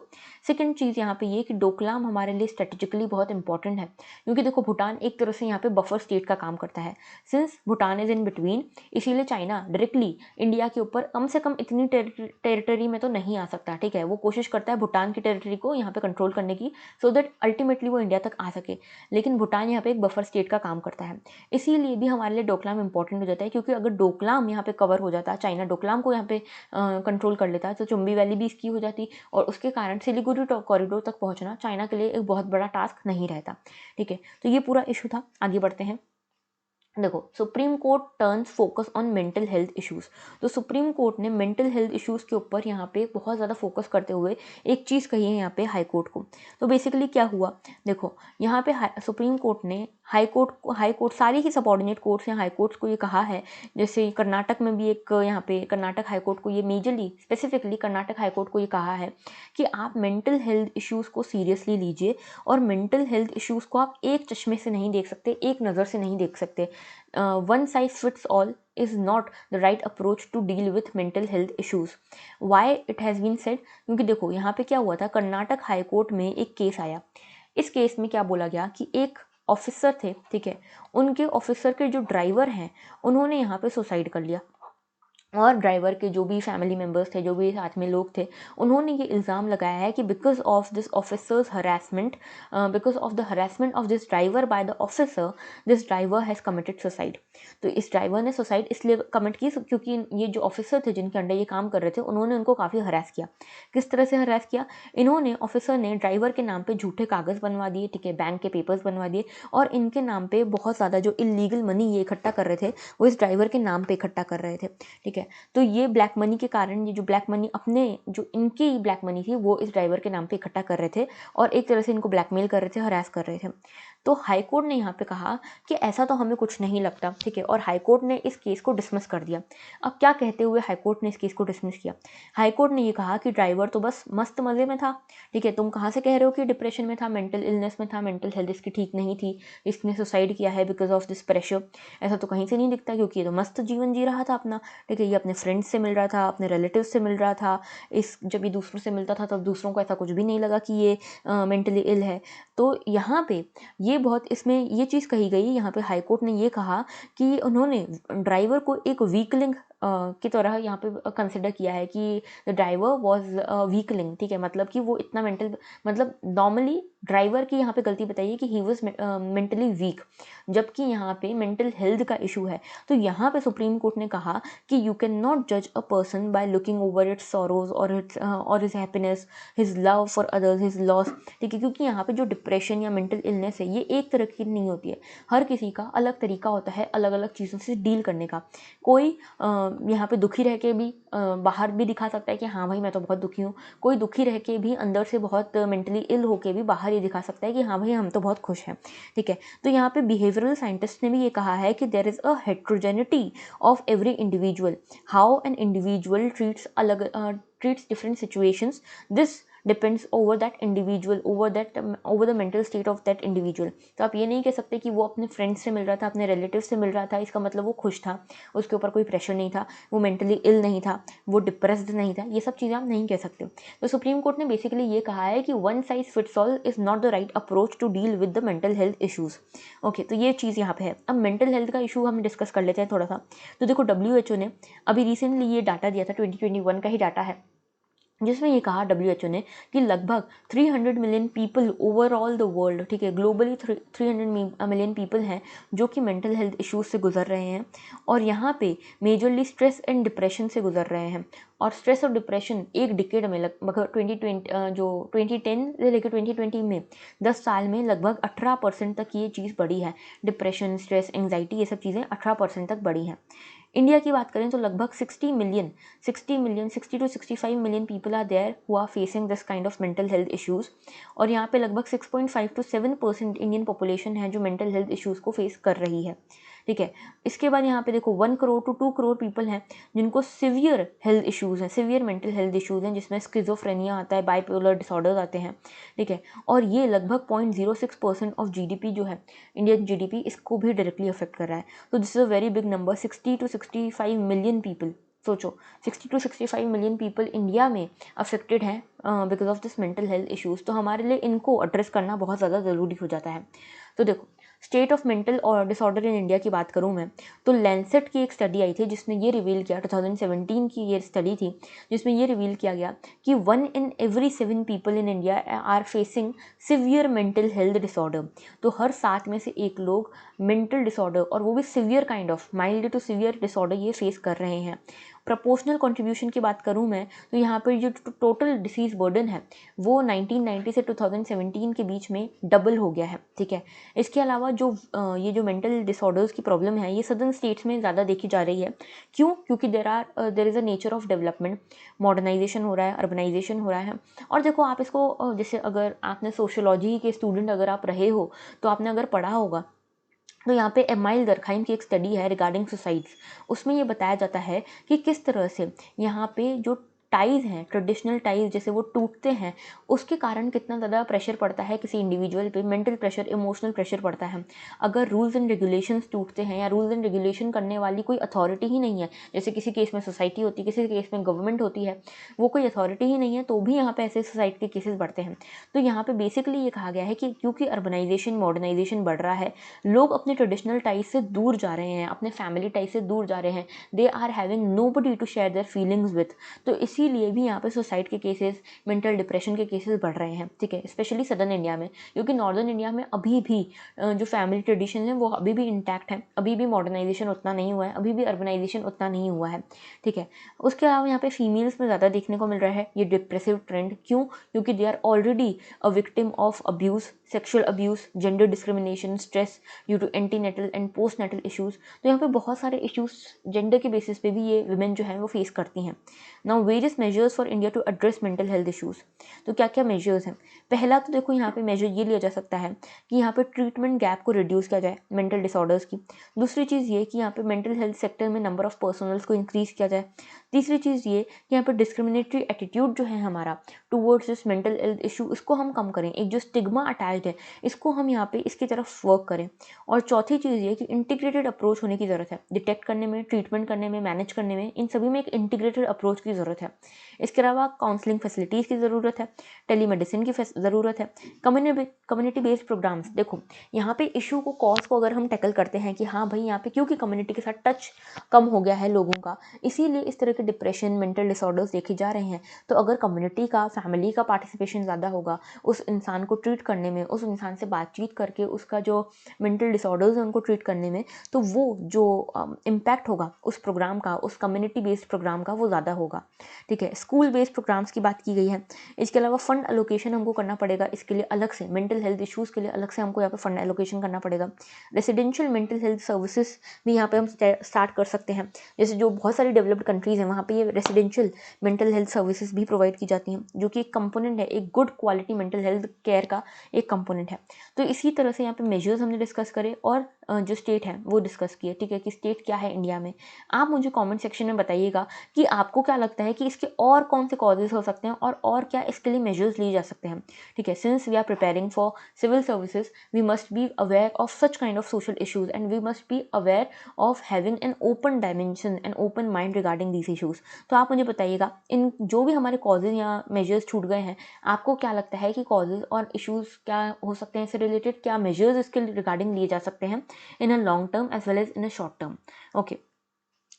सेकंड चीज़ यहाँ पे ये कि डोकलाम हमारे लिए स्ट्रेटेजिकली बहुत इंपॉर्टेंट है, क्योंकि देखो भूटान एक तरह से यहाँ पे बफर स्टेट का काम करता है, since Bhutan is in between. इसीलिए चाइना डायरेक्टली इंडिया के ऊपर कम से कम इतनी टेरिटरी में तो नहीं आ सकता, ठीक है। वो कोशिश करता है भूटान की टेरिटरी को यहाँ पे कंट्रोल करने की, सो दैट अल्टीमेटली वो इंडिया तक आ सके। लेकिन भूटान यहाँ पे एक बफर स्टेट का काम करता है, इसीलिए भी हमारे लिए डोकलाम इंपॉर्टेंट हो जाता है। क्योंकि अगर डोकलाम यहाँ पे कवर हो जाता, चाइना डोकलाम को यहाँ पे कंट्रोल कर लेता, तो चुम्बी वैली भी इसकी हो जाती, और उसके कारण सिलीगुड़ी कॉरिडोर तक पहुँचना चाइना के लिए एक बहुत बड़ा टास्क नहीं रहता, ठीक है। तो ये पूरा इशू था। आगे बढ़ते हैं। देखो, supreme court turns focus on mental health issues. तो सुप्रीम कोर्ट ने मेंटल हेल्थ इश्यूज के ऊपर यहाँ पे बहुत ज़्यादा फोकस करते हुए एक चीज़ कही है यहाँ पे हाई कोर्ट को। तो बेसिकली क्या हुआ, देखो यहाँ पे सुप्रीम कोर्ट ने हाई कोर्ट सारी ही सबॉर्डिनेट कोर्ट्स या हाई कोर्ट्स को ये कहा है, जैसे कर्नाटक में भी एक यहाँ पे कर्नाटक हाई कोर्ट को ये majorly specifically Karnataka high court को ये कहा है कि आप मेंटल हेल्थ इश्यूज़ को सीरियसली लीजिए, और मेंटल हेल्थ इश्यूज़ को आप एक चश्मे से नहीं देख सकते, एक नज़र से नहीं देख सकते। one size fits all is not the right approach to deal with mental health issues. Why it has been said? क्योंकि देखो यहाँ पे क्या हुआ था, कर्नाटक हाई कोर्ट में एक केस आया। इस केस में क्या बोला गया कि एक ऑफिसर थे, ठीक है, उनके ऑफिसर के जो ड्राइवर हैं उन्होंने यहाँ पे सुसाइड कर लिया, और ड्राइवर के जो भी फैमिली मेम्बर्स थे, जो भी साथ में लोग थे, उन्होंने ये इल्ज़ाम लगाया है कि because of this officers harassment, because of the harassment of this driver by the officer, this driver has committed suicide. तो इस ड्राइवर ने सुसाइड इसलिए कमिट की क्योंकि ये जो ऑफिसर थे जिनके अंडर ये काम कर रहे थे, उन्होंने उनको काफ़ी हरास किया। किस तरह से हरास किया? इन्होंने, ऑफिसर ने ड्राइवर के नाम पे झूठे कागज़ बनवा दिए, ठीक है, बैंक के पेपर्स बनवा दिए, और इनके नाम पे बहुत ज़्यादा जो इलीगल मनी ये इकट्ठा कर रहे थे वो इस ड्राइवर के नाम पे इकट्ठा कर रहे थे, ठीक है। तो ये ब्लैक मनी के कारण, ये जो ब्लैक मनी अपने, जो इनकी ब्लैक मनी थी वो इस ड्राइवर के नाम पे इकट्ठा कर रहे थे, और एक तरह से इनको ब्लैकमेल कर रहे थे, हरास कर रहे थे। तो हाई कोर्ट ने यहाँ पे कहा कि ऐसा तो हमें कुछ नहीं लगता, ठीक है, और हाई कोर्ट ने इस केस को डिसमिस कर दिया। अब क्या कहते हुए हाई कोर्ट ने इस केस को डिसमिस किया? हाई कोर्ट ने ये कहा कि ड्राइवर तो बस मस्त मज़े में था, ठीक है, तुम कहाँ से कह रहे हो कि डिप्रेशन में था, मेंटल इलनेस में था, मेंटल हेल्थ इसकी ठीक नहीं थी, इसने सुसाइड किया है बिकॉज ऑफ दिस प्रेशर। ऐसा तो कहीं से नहीं दिखता, क्योंकि ये तो मस्त जीवन जी रहा था अपना, ठीक है, ये अपने फ्रेंड्स से मिल रहा था, अपने रिलेटिव से मिल रहा था, जब ये दूसरों से मिलता था तब दूसरों को ऐसा कुछ भी नहीं लगा कि ये मेंटली इल है। तो यहाँ पे ये बहुत, इसमें ये चीज़ कही गई, यहाँ पे हाई कोर्ट ने ये कहा कि उन्होंने ड्राइवर को एक वीकलिंग की तरह यहाँ पे कंसिडर किया है कि द ड्राइवर वॉज वीकलिंग, ठीक है, मतलब कि वो इतना मेंटल, मतलब नॉर्मली ड्राइवर की यहाँ पे गलती बताइए कि ही वॉज मेंटली वीक, जबकि यहाँ पे मेंटल हेल्थ का इशू है। तो यहाँ पे सुप्रीम कोर्ट ने कहा कि यू कैन नॉट जज a person by looking over its sorrows और his happiness, his love for others, his loss, ठीक है, क्योंकि यहाँ पे जो डिप्रेशन या मेंटल इलनेस है ये एक तरह की नहीं होती है, हर किसी का अलग तरीका होता है अलग अलग चीज़ों से डील करने का। कोई यहाँ पे दुखी रह के भी बाहर भी दिखा सकता है कि हाँ भाई मैं तो बहुत दुखी हूँ, कोई दुखी रह के भी अंदर से बहुत मेंटली इल होके भी बाहर ये दिखा सकता है कि हाँ भाई हम तो बहुत खुश हैं, ठीक है। तो यहाँ पे बिहेवियरल साइंटिस्ट ने भी ये कहा है कि there is a heterogeneity of every individual, how an individual treats different situations, this depends over that individual, over the mental state of that individual। तो आप ये नहीं कह सकते कि वो अपने फ्रेंड्स से मिल रहा था, अपने रिलेटिव से मिल रहा था, इसका मतलब वो खुश था, उसके ऊपर कोई प्रेशर नहीं था, वो मेंटली इल नहीं था, वो डिप्रेस्ड नहीं था, ये सब चीज़ें आप नहीं कह सकते। तो सुप्रीम कोर्ट ने बेसिकली ये कहा है कि one size fits all is not the right approach to deal with the mental health issues. Okay, तो ये चीज़ यहाँ पे है। अब मेंटल हेल्थ का इशू हम डिस्कस कर लेते हैं थोड़ा सा। तो देखो WHO ने अभी रिसेंटली ये डाटा दिया था, 2021 का ही डाटा है, जिसमें ये कहा WHO ने कि लगभग 300 million people overall the world, ठीक है, ग्लोबली 300 मिलियन पीपल हैं जो कि मेंटल हेल्थ इश्यूज से गुजर रहे हैं, और यहाँ पे मेजरली स्ट्रेस एंड डिप्रेशन से गुजर रहे हैं। और स्ट्रेस और डिप्रेशन एक डिकेड में लगभग 2020 जो 2010 से लेकर 2020 में 10 साल में लगभग 18% तक ये चीज़ बढ़ी है। डिप्रेशन, स्ट्रेस, एंग्जाइटी, ये सब चीज़ें 18% तक बढ़ी हैं। इंडिया की बात करें तो लगभग 60 million 60 to 65 million people are there who are facing this kind of mental health issues, और यहाँ पे लगभग 6.5 to 7% इंडियन पॉपुलेशन है जो मेंटल हेल्थ इश्यूज़ को फेस कर रही है, ठीक है। इसके बाद यहाँ पे देखो 1 करोड़ to 2 करोड़ पीपल हैं जिनको सिवियर हेल्थ इश्यूज़ हैं, सिवियर मेंटल हेल्थ इश्यूज़ हैं, जिसमें स्किज़ोफ्रेनिया आता है, बाइपोलर डिसऑर्डर्स आते हैं, ठीक है। और ये लगभग 0.06% ऑफ GDP जो है, इंडियन GDP, इसको भी डायरेक्टली अफेक्ट कर रहा है। तो this is a very big number, 60 to 65 million people. सोचो 60 to 65 मिलियन पीपल इंडिया में अफेक्टेड हैं because of this mental health issues. तो हमारे लिए इनको एड्रेस करना बहुत ज़्यादा ज़रूरी हो जाता है। तो देखो, स्टेट ऑफ मेंटल और डिसऑर्डर इन इंडिया की बात करूँ मैं, तो लैंसेट की एक स्टडी आई थी जिसने ये रिवील किया, 2017 की ये स्टडी थी, जिसमें ये रिवील किया गया कि 1 in every 7 people in India are facing severe mental health disorder. तो हर 7 में से एक लोग मेंटल डिसऑर्डर, और वो भी severe kind of, mild to severe disorder, ये फेस कर रहे हैं। प्रपोर्शनल कंट्रीब्यूशन की बात करूं मैं, तो यहाँ पर जो टोटल डिसीज़ बर्डन है वो 1990 से 2017 के बीच में डबल हो गया है, ठीक है। इसके अलावा जो ये जो मेंटल डिसऑर्डर्स की प्रॉब्लम है, ये सदर्न स्टेट्स में ज़्यादा देखी जा रही है। क्यों? क्योंकि there is a nature of development, modernization हो रहा है, अर्बनाइजेशन हो रहा है। और देखो, आप इसको जैसे अगर आपने सोशियोलॉजी के स्टूडेंट अगर आप रहे हो, तो आपने अगर पढ़ा होगा, तो यहाँ पे एमाइल दरखाइम की एक स्टडी है रिगार्डिंग सुसाइड्स। उसमें ये बताया जाता है कि किस तरह से यहाँ पे जो टाइज़ हैं, ट्रेडिशनल टाइज़ जैसे वो टूटते हैं, उसके कारण कितना ज़्यादा प्रेशर पड़ता है किसी इंडिविजुअल पे, मेंटल प्रेशर, इमोशनल प्रेशर पड़ता है। अगर रूल्स एंड रेगुलेशंस टूटते हैं या रूल्स एंड रेगुलेशन करने वाली कोई अथॉरिटी ही नहीं है, जैसे किसी केस में सोसाइटी होती है, किसी केस में गवर्नमेंट होती है, वो कोई अथॉरिटी ही नहीं है, तो भी यहाँ पे ऐसे सुसाइड के केसेस बढ़ते हैं। तो यहाँ पे बेसिकली ये कहा गया है कि क्योंकि अर्बनाइजेशन, मॉडर्नाइजेशन बढ़ रहा है, लोग अपने ट्रेडिशनल टाइज से दूर जा रहे हैं, अपने फैमिली टाइज से दूर जा रहे हैं, they are having nobody to share their feelings with. तो इसीलिए भी यहाँ पे सुसाइड के केसेस, मेंटल डिप्रेशन के केसेस बढ़ रहे हैं, ठीक है, स्पेशली सदर्न इंडिया में। क्योंकि नॉर्दर्न इंडिया में अभी भी जो फैमिली ट्रेडिशन है वो अभी भी इंटैक्ट है, अभी भी मॉडर्नाइजेशन उतना नहीं हुआ है, अभी भी अर्बनाइजेशन उतना नहीं हुआ है, ठीक है। उसके अलावा यहाँ पे फीमेल्स में ज़्यादा देखने को मिल रहा है ये डिप्रेसिव ट्रेंड। क्यों? क्योंकि they are already a victim of abuse, sexual abuse, gender discrimination, stress due to antenatal and postnatal issues. तो यहाँ पे बहुत सारे इश्यूज़ जेंडर के बेसिस पे भी ये वुमेन जो है वो फेस करती हैं। Now various measures for India to address mental health issues. तो क्या क्या मेजर्स हैं? पहला तो देखो, यहाँ पे मेजर ये लिया जा सकता है कि यहाँ पे ट्रीटमेंट गैप को रिड्यूस किया जाए मेंटल डिसऑर्डर्स की। दूसरी चीज़ ये कि यहाँ पे मेंटल हेल्थ सेक्टर में नंबर ऑफ पर्सनल्स को इंक्रीज़ किया जाए। तीसरी चीज़ ये कि यहाँ पे डिस्क्रिमिनेटरी एटीट्यूड जो है हमारा towards this mental health issue, इसको हम कम करें। एक जो स्टिग्मा अटैच्ड है, इसको हम यहाँ पे इसकी तरफ वर्क करें। और चौथी चीज़ ये कि इंटीग्रेटेड अप्रोच होने की ज़रूरत है, डिटेक्ट करने में, ट्रीटमेंट करने में, मैनेज करने में, इन सभी में एक इंटीग्रेटेड अप्रोच की ज़रूरत है। इसके अलावा काउंसलिंग फैसिलिटीज़ की ज़रूरत है, टेलीमेडिसिन की ज़रूरत है, कम्युनिटी बेस्ड प्रोग्राम्स। देखो, यहाँ पे इशू को, कॉज को अगर हम टैकल करते हैं कि हाँ भाई यहाँ पे क्योंकि कम्युनिटी के साथ टच कम हो गया है लोगों का, इसीलिए इस तरह के डिप्रेशन, मेंटल डिसऑर्डर्स देखे जा रहे हैं। तो अगर कम्युनिटी का, फैमिली का पार्टिसिपेशन ज़्यादा होगा उस इंसान को ट्रीट करने में, उस इंसान से बातचीत करके उसका जो मेंटल डिसऑर्डर्स है उनको ट्रीट करने में, तो वो जो इम्पैक्ट होगा उस प्रोग्राम का, उस कम्युनिटी बेस्ड प्रोग्राम का, वो ज़्यादा होगा, ठीक है। स्कूल बेस्ड प्रोग्राम्स की बात की गई है। इसके अलावा फंड एलोकेशन हमको करना पड़ेगा इसके लिए अलग से, मेंटल हेल्थ इश्यूज़ के लिए अलग से हमको यहाँ पे फंड एलोकेशन करना पड़ेगा। रेसिडेंशियल मेंटल हेल्थ सर्विसेज भी यहाँ पे हम स्टार्ट कर सकते हैं। जैसे जो बहुत सारी डेवलप्ड कंट्रीज़ हैं, वहाँ पे ये रेसिडेंशियल मेंटल हेल्थ सर्विसेज भी प्रोवाइड की जाती हैं, जो कि एक कंपोनेंट है, एक good quality mental health care का एक कंपोनेंट है। तो इसी तरह से यहाँ पे मेजर्स हमने डिस्कस करे और जो स्टेट है वो डिस्कस किए, ठीक है, कि स्टेट क्या है इंडिया में। आप मुझे कमेंट सेक्शन में बताइएगा कि आपको क्या लगता है कि इसके और कौन से कॉजेज हो सकते हैं और क्या इसके लिए मेजर्स लिए जा सकते हैं, ठीक है। Since we are preparing for civil services, we must be aware of such kind of social issues and we must be aware of having an open dimension and open mind regarding these issues. तो आप मुझे बताइएगा, इन जो भी हमारे causes या measures छूट गए हैं, आपको क्या लगता है कि कॉजेज और इश्यूज क्या हो सकते हैं, इससे रिलेटेड क्या मेजर्स इसके रिगार्डिंग लिए जा सकते हैं in a long term as well as in a short term. Okay,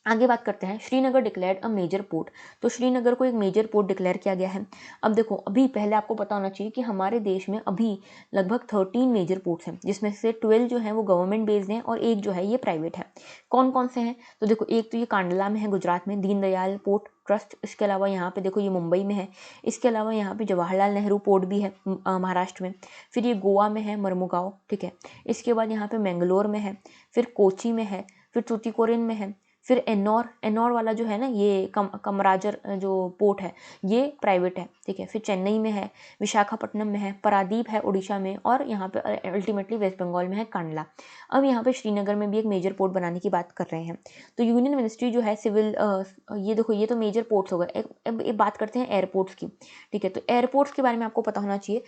आगे बात करते हैं, Srinagar declared a major port. तो श्रीनगर को एक मेजर पोर्ट डिक्लेयर किया गया है। अब देखो, अभी पहले आपको पता होना चाहिए कि हमारे देश में अभी लगभग 13 मेजर पोर्ट्स हैं, जिसमें से 12 जो हैं वो गवर्नमेंट बेस्ड हैं और एक जो है ये प्राइवेट है। कौन कौन से हैं? तो देखो, एक तो ये कांडला में है गुजरात में, दीनदयाल पोर्ट ट्रस्ट। इसके अलावा यहाँ पे देखो ये मुंबई में है। इसके अलावा यहाँ पे जवाहरलाल नेहरू पोर्ट भी है महाराष्ट्र में। फिर ये गोवा में है मरमुगांव, ठीक है। इसके बाद यहाँ पे मैंगलोर में है, फिर कोची में है, फिर टूटिकोरिन में है, फिर एन्नौर वाला जो है ना, ये कमराजर जो पोर्ट है ये प्राइवेट है, ठीक है। फिर चेन्नई में है, विशाखापट्टनम में है, पारादीप है उड़ीसा में, और यहाँ पे अल्टीमेटली वेस्ट बंगाल में है कांडला। अब यहाँ पे श्रीनगर में भी एक मेजर पोर्ट बनाने की बात कर रहे हैं। तो यूनियन मिनिस्ट्री जो है सिविल, ये देखो ये तो मेजर पोर्ट्स हो गए। अब एक बात करते हैं एयरपोर्ट्स की, ठीक है। तो एयरपोर्ट्स के बारे में आपको पता होना चाहिए।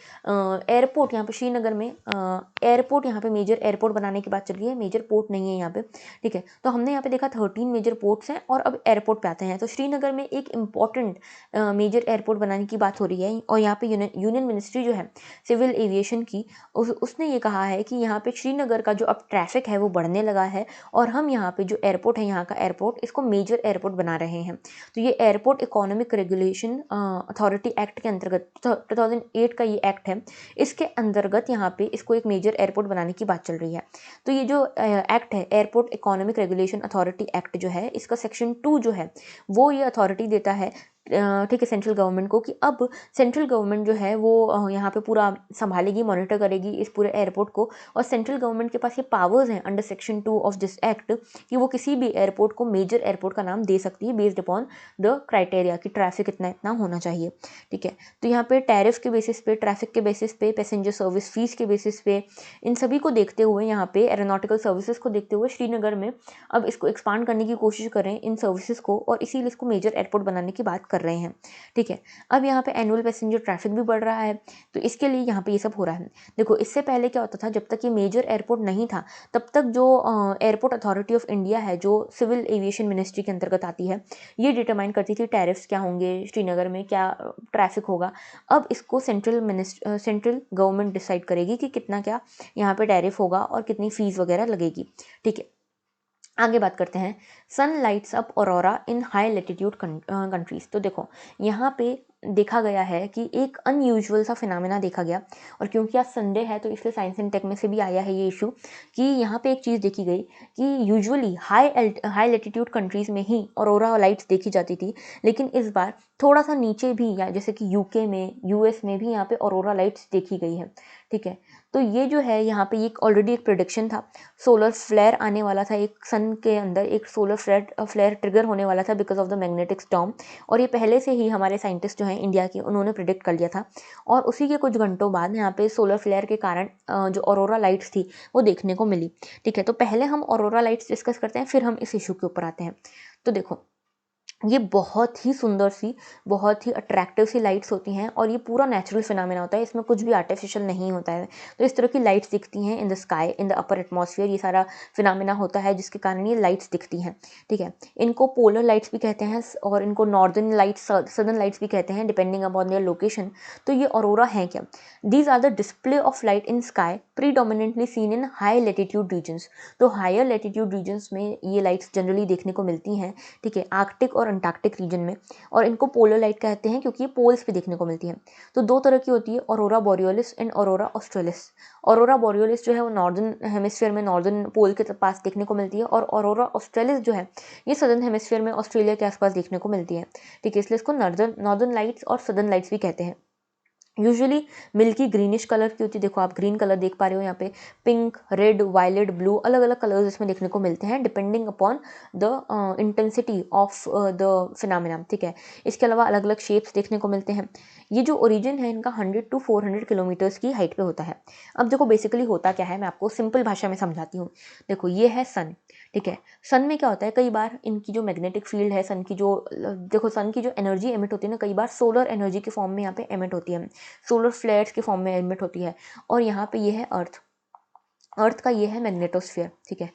एयरपोर्ट यहाँ पे श्रीनगर में एयरपोर्ट यहाँ पे मेजर एयरपोर्ट बनाने की बात चल रही है, मेजर पोर्ट नहीं है यहाँ पे, ठीक है। तो हमने यहाँ पे देखा 13 मेजर पोर्ट्स हैं, और अब एयरपोर्ट पे आते हैं। तो श्रीनगर में एक इम्पॉर्टेंट मेजर एयरपोर्ट बनाने की बात हो रही है, और यहाँ पे यूनियन मिनिस्ट्री जो है सिविल एविएशन की, उसने ये कहा है कि यहाँ पे श्रीनगर का जो अब ट्रैफिक है वो बढ़ने लगा है, और हम यहाँ पे जो एयरपोर्ट है, यहाँ का एयरपोर्ट, इसको मेजर एयरपोर्ट बना रहे हैं। तो ये airport economic regulation authority act के अंतर्गत 2008 का ये एक्ट है, इसके अंतर्गत यहाँ पे इसको एक मेजर एयरपोर्ट बनाने की बात चल रही है। तो ये जो एक्ट है, airport economic regulation authority act जो है, इसका सेक्शन 2 जो है वो ये अथॉरिटी देता है, ठीक है, सेंट्रल गवर्नमेंट को, कि अब सेंट्रल गवर्नमेंट जो है वो यहाँ पे पूरा संभालेगी, मॉनिटर करेगी इस पूरे एयरपोर्ट को। और सेंट्रल गवर्नमेंट के पास ये पावर्स हैं under section 2 of this act, कि वो किसी भी एयरपोर्ट को मेजर एयरपोर्ट का नाम दे सकती है बेस्ड अपॉन द क्राइटेरिया कि ट्रैफिक इतना इतना होना चाहिए, ठीक है। तो यहाँ पे टैरिफ के बेसिस पे, ट्रैफिक के बेसिस पे, पैसेंजर सर्विस फीस के बेसिस पे, इन सभी को देखते हुए, यहाँ पे एरोनॉटिकल सर्विसेज को देखते हुए श्रीनगर में अब इसको एक्सपांड करने की कोशिश कर रहे हैं इन सर्विसेज को, और इसीलिए इसको मेजर एयरपोर्ट बनाने की बात कर रहे हैं, ठीक है। अब यहाँ पे एनुअल पैसेंजर ट्रैफिक भी बढ़ रहा है, तो इसके लिए यहाँ पे ये सब हो रहा है। देखो, इससे पहले क्या होता था, जब तक ये मेजर एयरपोर्ट नहीं था, तब तक जो एयरपोर्ट अथॉरिटी ऑफ इंडिया है, जो सिविल एविएशन मिनिस्ट्री के अंतर्गत आती है, ये डिटरमाइन करती थी टैरिफ्स क्या होंगे, श्रीनगर में क्या ट्रैफिक होगा। अब इसको सेंट्रल गवर्नमेंट डिसाइड करेगी कि कितना क्या यहाँ पे टैरिफ होगा और कितनी फीस वगैरह लगेगी, ठीक है। आगे बात करते हैं, sun lights up aurora in high latitude countries. तो देखो, यहाँ पे देखा गया है कि एक अनयूजुअल सा फिनोमेना देखा गया, और क्योंकि आज संडे है तो इसलिए साइंस एंड टेक में से भी आया है ये इशू, कि यहाँ पे एक चीज़ देखी गई कि यूजुअली हाई लैटिट्यूड कंट्रीज़ में ही ऑरोरा लाइट्स देखी जाती थी, लेकिन इस बार थोड़ा सा नीचे भी, या जैसे कि यूके में, यूएस में भी यहाँ पे ऑरोरा लाइट्स देखी गई है, ठीक है। तो ये जो है यहाँ पे एक ऑलरेडी एक प्रेडिक्शन था, सोलर फ्लेयर आने वाला था, एक सन के अंदर एक सोलर फ्लेयर ट्रिगर होने वाला था because of the magnetic storm, और ये पहले से ही हमारे साइंटिस्ट जो हैं इंडिया के, उन्होंने प्रिडिक्ट कर लिया था। और उसी के कुछ घंटों बाद यहाँ पे सोलर फ्लेयर के कारण जो ऑरोरा लाइट्स थी वो देखने को मिली, ठीक है। तो पहले हम ऑरोरा लाइट्स डिस्कस करते हैं, फिर हम इस इशू के ऊपर आते हैं। तो देखो, ये बहुत ही सुंदर सी, बहुत ही अट्रैक्टिव सी लाइट्स होती हैं, और ये पूरा नेचुरल फिनोमेना होता है, इसमें कुछ भी आर्टिफिशियल नहीं होता है। तो इस तरह की लाइट्स दिखती हैं in the sky, in the upper atmosphere, ये सारा फिनोमेना होता है जिसके कारण ये लाइट्स दिखती हैं, ठीक है। इनको पोलर लाइट्स भी कहते हैं, और इनको नॉर्दर्न लाइट्स, सदर्न लाइट्स भी कहते हैं, डिपेंडिंग अपॉन देयर लोकेशन। तो ये ऑरोरा हैं क्या? These are the display of light in sky predominantly seen in high latitude regions. तो हायर लैटिट्यूड रीजन्स में ये लाइट्स जनरली देखने को मिलती हैं, ठीक है, आर्कटिक और अंटार्कटिक रीजन में। और इनको पोलर लाइट कहते हैं क्योंकि ये पोल्स पे देखने को मिलती हैं। तो दो तरह की होती है, aurora borealis and aurora australis. Aurora borealis जो है वो नॉर्दर्न हेमिस्फीयर में, नॉर्दर्न पोल के पास देखने को मिलती है, और ऑरोरा ऑस्ट्रेलिस जो है ये सदर्न हेमिस्फीयर में, ऑस्ट्रेलिया के आसपास देखने को मिलती है, ठीक है। इसलिए इसको नॉर्दर्न लाइट्स और सदर्न लाइट्स भी कहते हैं। यूजुअली मिल्की ग्रीनिश कलर की होती है, देखो आप ग्रीन कलर देख पा रहे हो यहाँ पे, पिंक, रेड, वायलेट, ब्लू, अलग अलग कलर्स इसमें देखने को मिलते हैं depending upon the intensity of the phenomena, ठीक है। इसके अलावा अलग अलग शेप्स देखने को मिलते हैं। ये जो ओरिजिन है इनका 100 to 400 किलोमीटर्स की हाइट पे होता है। अब देखो बेसिकली होता क्या है, मैं आपको सिंपल भाषा में समझाती हूँ। देखो, ये है सन, ठीक है। सन में क्या होता है, कई बार इनकी जो मैग्नेटिक फील्ड है, सन की जो, देखो सन की जो एनर्जी एमिट होती है ना, कई बार सोलर एनर्जी के फॉर्म में यहाँ पे एमिट होती है, सोलर फ्लेयर्स के फॉर्म में एमिट होती है। और यहाँ पे ये है अर्थ का ये है मैग्नेटोस्फीयर, ठीक है।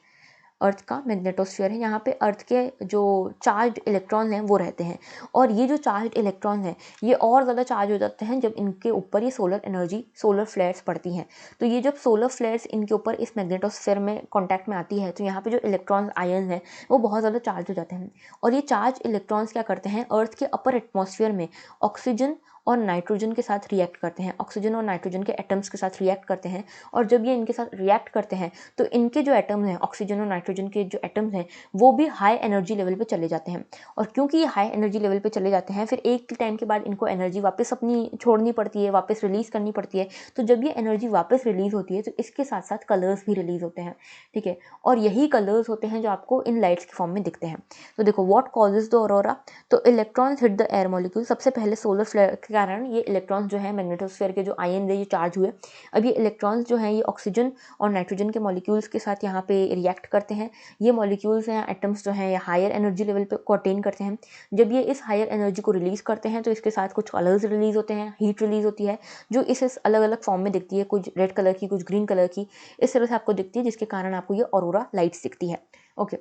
अर्थ का मैग्नेटोस्फीयर है, यहाँ पे अर्थ के जो चार्ज इलेक्ट्रॉन हैं वो रहते हैं, और ये जो चार्ज इलेक्ट्रॉन हैं ये और ज़्यादा चार्ज हो जाते हैं जब इनके ऊपर ये सोलर एनर्जी, सोलर फ्लेयर्स पड़ती हैं। तो ये जब सोलर फ्लेयर्स इनके ऊपर इस मैग्नेटोस्फीयर में कॉन्टैक्ट में आती है तो यहाँ पे जो इलेक्ट्रॉन आयन हैं वो बहुत ज़्यादा चार्ज हो जाते हैं, और ये चार्ज इलेक्ट्रॉन्स क्या करते हैं, अर्थ के अपर एटमॉस्फेयर में ऑक्सीजन और नाइट्रोजन के साथ रिएक्ट करते हैं, ऑक्सीजन और नाइट्रोजन के एटम्स के साथ रिएक्ट करते हैं, और जब ये इनके साथ रिएक्ट करते हैं तो इनके जो एटम्स हैं, ऑक्सीजन और नाइट्रोजन के जो एटम्स हैं वो भी हाई एनर्जी लेवल पे चले जाते हैं, और क्योंकि ये हाई एनर्जी लेवल पे चले जाते हैं फिर एक टाइम के बाद इनको एनर्जी वापस अपनी छोड़नी पड़ती है, वापस रिलीज़ करनी पड़ती है। तो जब ये एनर्जी वापस रिलीज़ होती है तो इसके साथ साथ कलर्स भी रिलीज़ होते हैं, ठीक है, और यही कलर्स होते हैं जो आपको इन लाइट्स के फॉर्म में दिखते हैं। तो देखो व्हाट कॉजेज द ऑरोरा, तो electrons hit the air molecule, सबसे पहले सोलर फ्लेयर के कारण ये इलेक्ट्रॉन्स जो है मैग्नेटोस्फीयर के जो आयन है ये चार्ज हुए। अब ये इलेक्ट्रॉन्स जो हैं ये ऑक्सीजन और नाइट्रोजन के मॉलिक्यूल्स के साथ यहाँ पे रिएक्ट करते हैं। ये मॉलिक्यूल्स हैं, एटम्स जो हैं ये हायर एनर्जी लेवल पे को अटेन करते हैं। जब ये इस हायर एनर्जी को रिलीज़ करते हैं तो इसके साथ कुछ कलर्स रिलीज़ होते हैं, हीट रिलीज़ होती है जो इस अलग अलग फॉर्म में दिखती है, कुछ रेड कलर की, कुछ ग्रीन कलर की, इस तरह से आपको दिखती है, जिसके कारण आपको ये ऑरोरा लाइट्स दिखती है। ओके,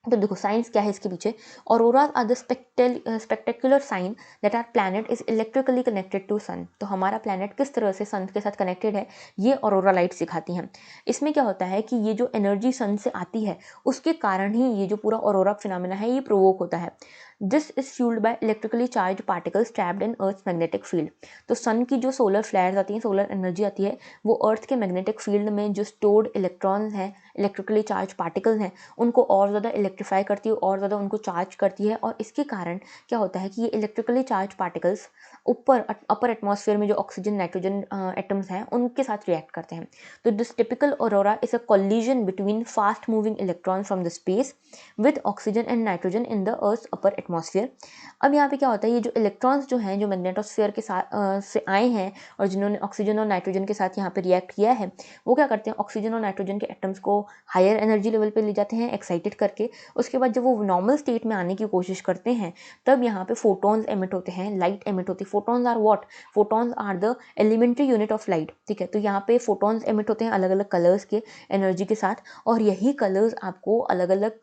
तो देखो साइंस क्या है इसके पीछे। Auroras are the spectacular sign that our planet is electrically connected to sun. तो हमारा प्लैनेट किस तरह से सन के साथ कनेक्टेड है ये ऑरोरा लाइट्स दिखाती हैं। इसमें क्या होता है कि ये जो एनर्जी सन से आती है उसके कारण ही ये जो पूरा ऑरोरा फिनोमेना है ये प्रोवोक होता है। This is fuelled by electrically charge particles trapped in earth magnetic field. तो सन की जो सोलर फ्लेयर्स आती हैं, सोलर एनर्जी आती है, वो अर्थ के मैग्नेटिक फील्ड में जो स्टोर्ड इलेक्ट्रॉन्स हैं, इलेक्ट्रिकली चार्ज पार्टिकल्स हैं, उनको और ज़्यादा इलेक्ट्रीफाई करती है, और ज़्यादा उनको चार्ज करती है, और इसके कारण क्या होता है कि ये इलेक्ट्रिकली चार्ज पार्टिकल्स ऊपर अपर एटमॉस्फेयर में जो ऑक्सीजन नाइट्रोजन एटम्स हैं उनके साथ रिएक्ट करते हैं। तो this typical aurora is a collision between fast moving electron from the space with oxygen and nitrogen in the earth upper atmosphere. अब यहाँ पे क्या होता है, ये जो इलेक्ट्रॉन्स जो हैं जो मैग्नेटोस्फेयर के साथ से आए हैं और जिन्होंने ऑक्सीजन और नाइट्रोजन के साथ यहाँ पे रिएक्ट किया है, वो क्या करते हैं, ऑक्सीजन और नाइट्रोजन के एटम्स को हायर एनर्जी लेवल पे ले जाते हैं एक्साइटेड करके। उसके बाद जब वो नॉर्मल स्टेट में आने की कोशिश करते हैं तब यहाँ पे फोटॉन्स एमिट होते हैं, लाइट एमिट होती है। Photons are what, photons are the elementary unit of light, ठीक है। तो यहाँ पे फोटॉन्स एमिट होते हैं अलग अलग कलर्स के एनर्जी के साथ, और यही कलर्स आपको अलग अलग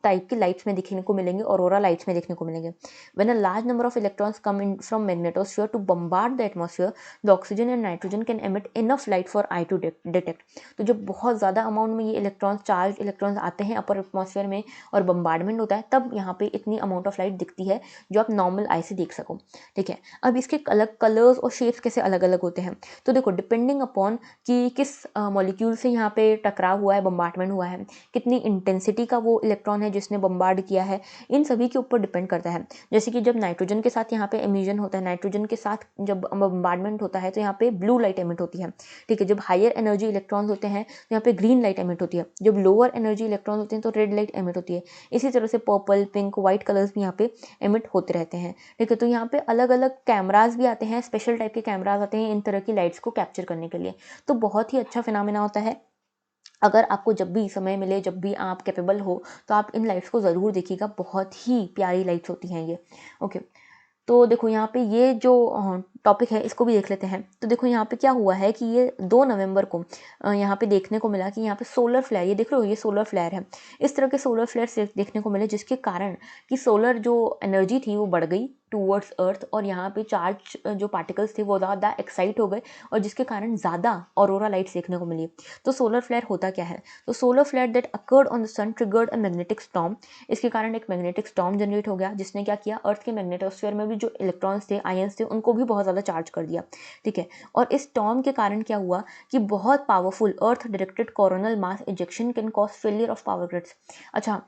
टाइप की लाइट्स में दिखने को मिलेंगे, ऑरोरा लाइट्स में देखने को मिलेंगे। When a large number of electrons come in from magnetosphere to bombard the atmosphere, the oxygen and nitrogen can emit enough light for eye to detect. तो जब बहुत ज़्यादा अमाउंट में ये इलेक्ट्रॉन्स, चार्ज इलेक्ट्रॉन्स आते हैं अपर एटमॉस्फेयर में और बम्बार्डमेंट होता है, तब यहाँ पे इतनी अमाउंट ऑफ लाइट दिखती है जो आप नॉर्मल आई से देख सको, ठीक है। अब इसके अलग कलर्स और शेप्स कैसे अलग अलग होते हैं, तो देखो डिपेंडिंग अपॉन कि किस मॉलिक्यूल से यहाँ पे टकराव हुआ है, बम्बार्डमेंट हुआ है, कितनी इंटेंसिटी का वो इलेक्ट्रॉन है जिसने बम्बार्ड किया है, इन सभी के ऊपर डिपेंड करता है। जैसे कि जब नाइट्रोजन के साथ यहाँ पे एमिशन होता है, नाइट्रोजन के साथ जब बम्बार्डमेंट होता है तो यहाँ पे ब्लू लाइट एमिट होती है, ठीक है। जब हायर एनर्जी इलेक्ट्रॉन्स होते हैं तो यहाँ पे ग्रीन लाइट एमिट होती है, जब लोअर एनर्जी इलेक्ट्रॉन्स होते हैं तो रेड लाइट एमिट होती है। इसी तरह से पर्पल, पिंक, व्हाइट कलर्स भी यहाँ पे एमिट होते रहते हैं, ठीक है। तो यहाँ पे अलग अलग कैमराज भी आते हैं, स्पेशल टाइप के कैमराज आते हैं इन तरह की लाइट्स को कैप्चर करने के लिए। तो बहुत ही अच्छा फिनोमेना होता है। अगर आपको जब भी समय मिले, जब भी आप कैपेबल हो, तो आप इन लाइट्स को ज़रूर देखिएगा, बहुत ही प्यारी लाइट्स होती हैं ये। ओके, तो देखो यहाँ पे ये जो टॉपिक है इसको भी देख लेते हैं। तो देखो यहाँ पे क्या हुआ है कि ये 2 नवंबर को यहाँ पे देखने को मिला कि यहाँ पे सोलर फ्लेयर, ये देख रहे हो ये सोलर फ्लेयर है, इस तरह के सोलर फ्लेयर देखने को मिले, जिसके कारण कि सोलर जो एनर्जी थी वो बढ़ गई टूवर्ड्स अर्थ, और यहाँ पे चार्ज जो पार्टिकल्स थे वो ज़्यादा एक्साइट हो गए, और जिसके कारण ज़्यादा ऑरोरा लाइट्स देखने को मिली। तो सोलर फ्लेयर होता क्या है, तो solar flare that occurred on the sun triggered a magnetic storm. इसके कारण एक मैग्नेटिक स्टॉर्म जनरेट हो गया, जिसने क्या किया, अर्थ के मैग्नेटोस्फीयर में भी जो इलेक्ट्रॉन्स थे, आयंस थे, उनको भी बहुत ज़्यादा चार्ज कर दिया, ठीक है। और इस स्टॉर्म के कारण क्या हुआ कि बहुत powerful earth directed coronal mass ejection can cause failure of power grids. अच्छा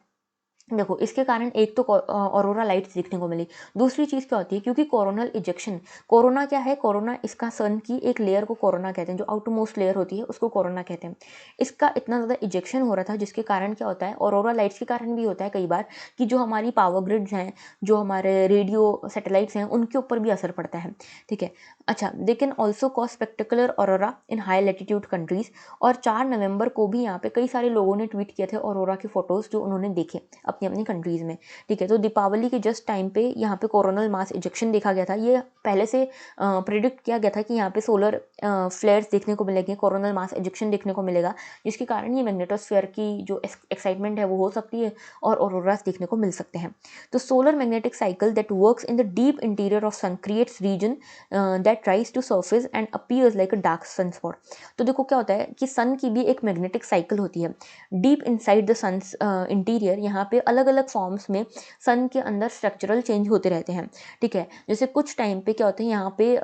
देखो इसके कारण एक तो ऑरोरा लाइट्स देखने को मिली, दूसरी चीज़ क्या होती है, क्योंकि कोरोनल इजेक्शन, कोरोना क्या है, कोरोना इसका सन की एक लेयर को कोरोना कहते हैं, जो आउटरमोस्ट लेयर होती है उसको कोरोना कहते हैं। इसका इतना ज़्यादा इजेक्शन हो रहा था जिसके कारण क्या होता है, ऑरोरा लाइट्स के कारण भी होता है कई बार कि जो हमारी पावर ग्रिड्स हैं, जो हमारे रेडियो सैटेलाइट्स हैं, उनके ऊपर भी असर पड़ता है, ठीक है। अच्छा, they can also cause spectacular aurora in high latitude countries. और 4 नवंबर को भी यहाँ पे कई सारे लोगों ने ट्वीट किए थे ऑरोरा की फ़ोटोज़ जो उन्होंने देखे अपनी अपनी कंट्रीज़ में, ठीक है। तो दीपावली के जस्ट टाइम पे यहाँ पे कोरोनल मास इजेक्शन देखा गया था। ये पहले से प्रिडिक्ट किया गया था कि यहाँ पे सोलर फ्लेयर्स देखने को मिलेंगे, कोरोनल मास इजेक्शन देखने को मिलेगा, जिसके कारण ये मैग्नेटोस्फीयर की जो एक्साइटमेंट है वो हो सकती है और ऑरोरास देखने को मिल सकते हैं। तो solar magnetic cycle that works in the deep interior of sun creates region that rise to surface and appears like a dark sunspot. तो देखो क्या होता है कि सन की भी एक मैग्नेटिक साइकिल होती है deep inside the sun interior. यहाँ पे अलग अलग फॉर्म्स में सन के अंदर स्ट्रक्चरल चेंज होते रहते हैं, ठीक है। जैसे कुछ टाइम पे क्या होता है, यहाँ पे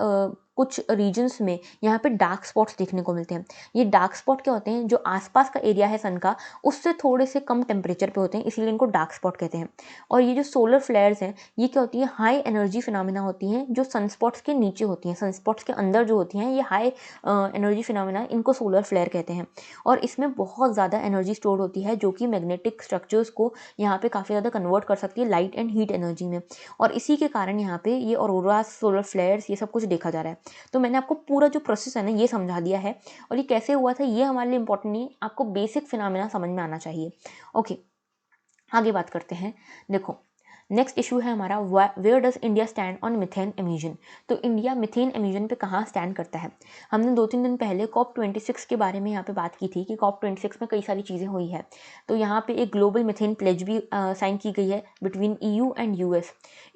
कुछ रीजन्स में यहाँ पे डार्क स्पॉट्स देखने को मिलते हैं। ये डार्क स्पॉट क्या होते हैं, जो आसपास का एरिया है सन का उससे थोड़े से कम टेम्परेचर पे होते हैं, इसीलिए इनको डार्क स्पॉट कहते हैं। और ये जो सोलर फ्लेयर्स हैं ये क्या होती है, हाई एनर्जी फिनोमिना होती हैं जो सनस्पॉट्स के नीचे होती हैं। सनस्पॉट्स के अंदर जो होती हैं ये हाई एनर्जी फिनोमिना, इनको सोलर फ्लेयर कहते हैं। और इसमें बहुत ज़्यादा एनर्जी स्टोर होती है जो कि मैग्नेटिक स्ट्रक्चर्स को यहाँ पे काफ़ी ज़्यादा कन्वर्ट कर सकती है लाइट एंड हीट एनर्जी में। और इसी के कारण यहाँ पे ये ऑरोरा, सोलर फ्लेयर्स, ये सब कुछ देखा जा रहा है। तो मैंने आपको पूरा जो प्रोसेस है ना ये समझा दिया है, और ये कैसे हुआ था ये हमारे लिए इंपॉर्टेंट नहीं, आपको बेसिक फिनोमेना समझ में आना चाहिए। ओके, आगे बात करते हैं। देखो नेक्स्ट इशू है हमारा, where does India stand on methane emission. तो इंडिया मिथेन एमिशन पे कहाँ स्टैंड करता है। हमने 2-3 दिन पहले COP26 के बारे में यहाँ पे बात की थी कि COP26 में कई सारी चीज़ें हुई है। तो यहाँ पे एक ग्लोबल मिथेन प्लेज भी साइन की गई है between EU and US।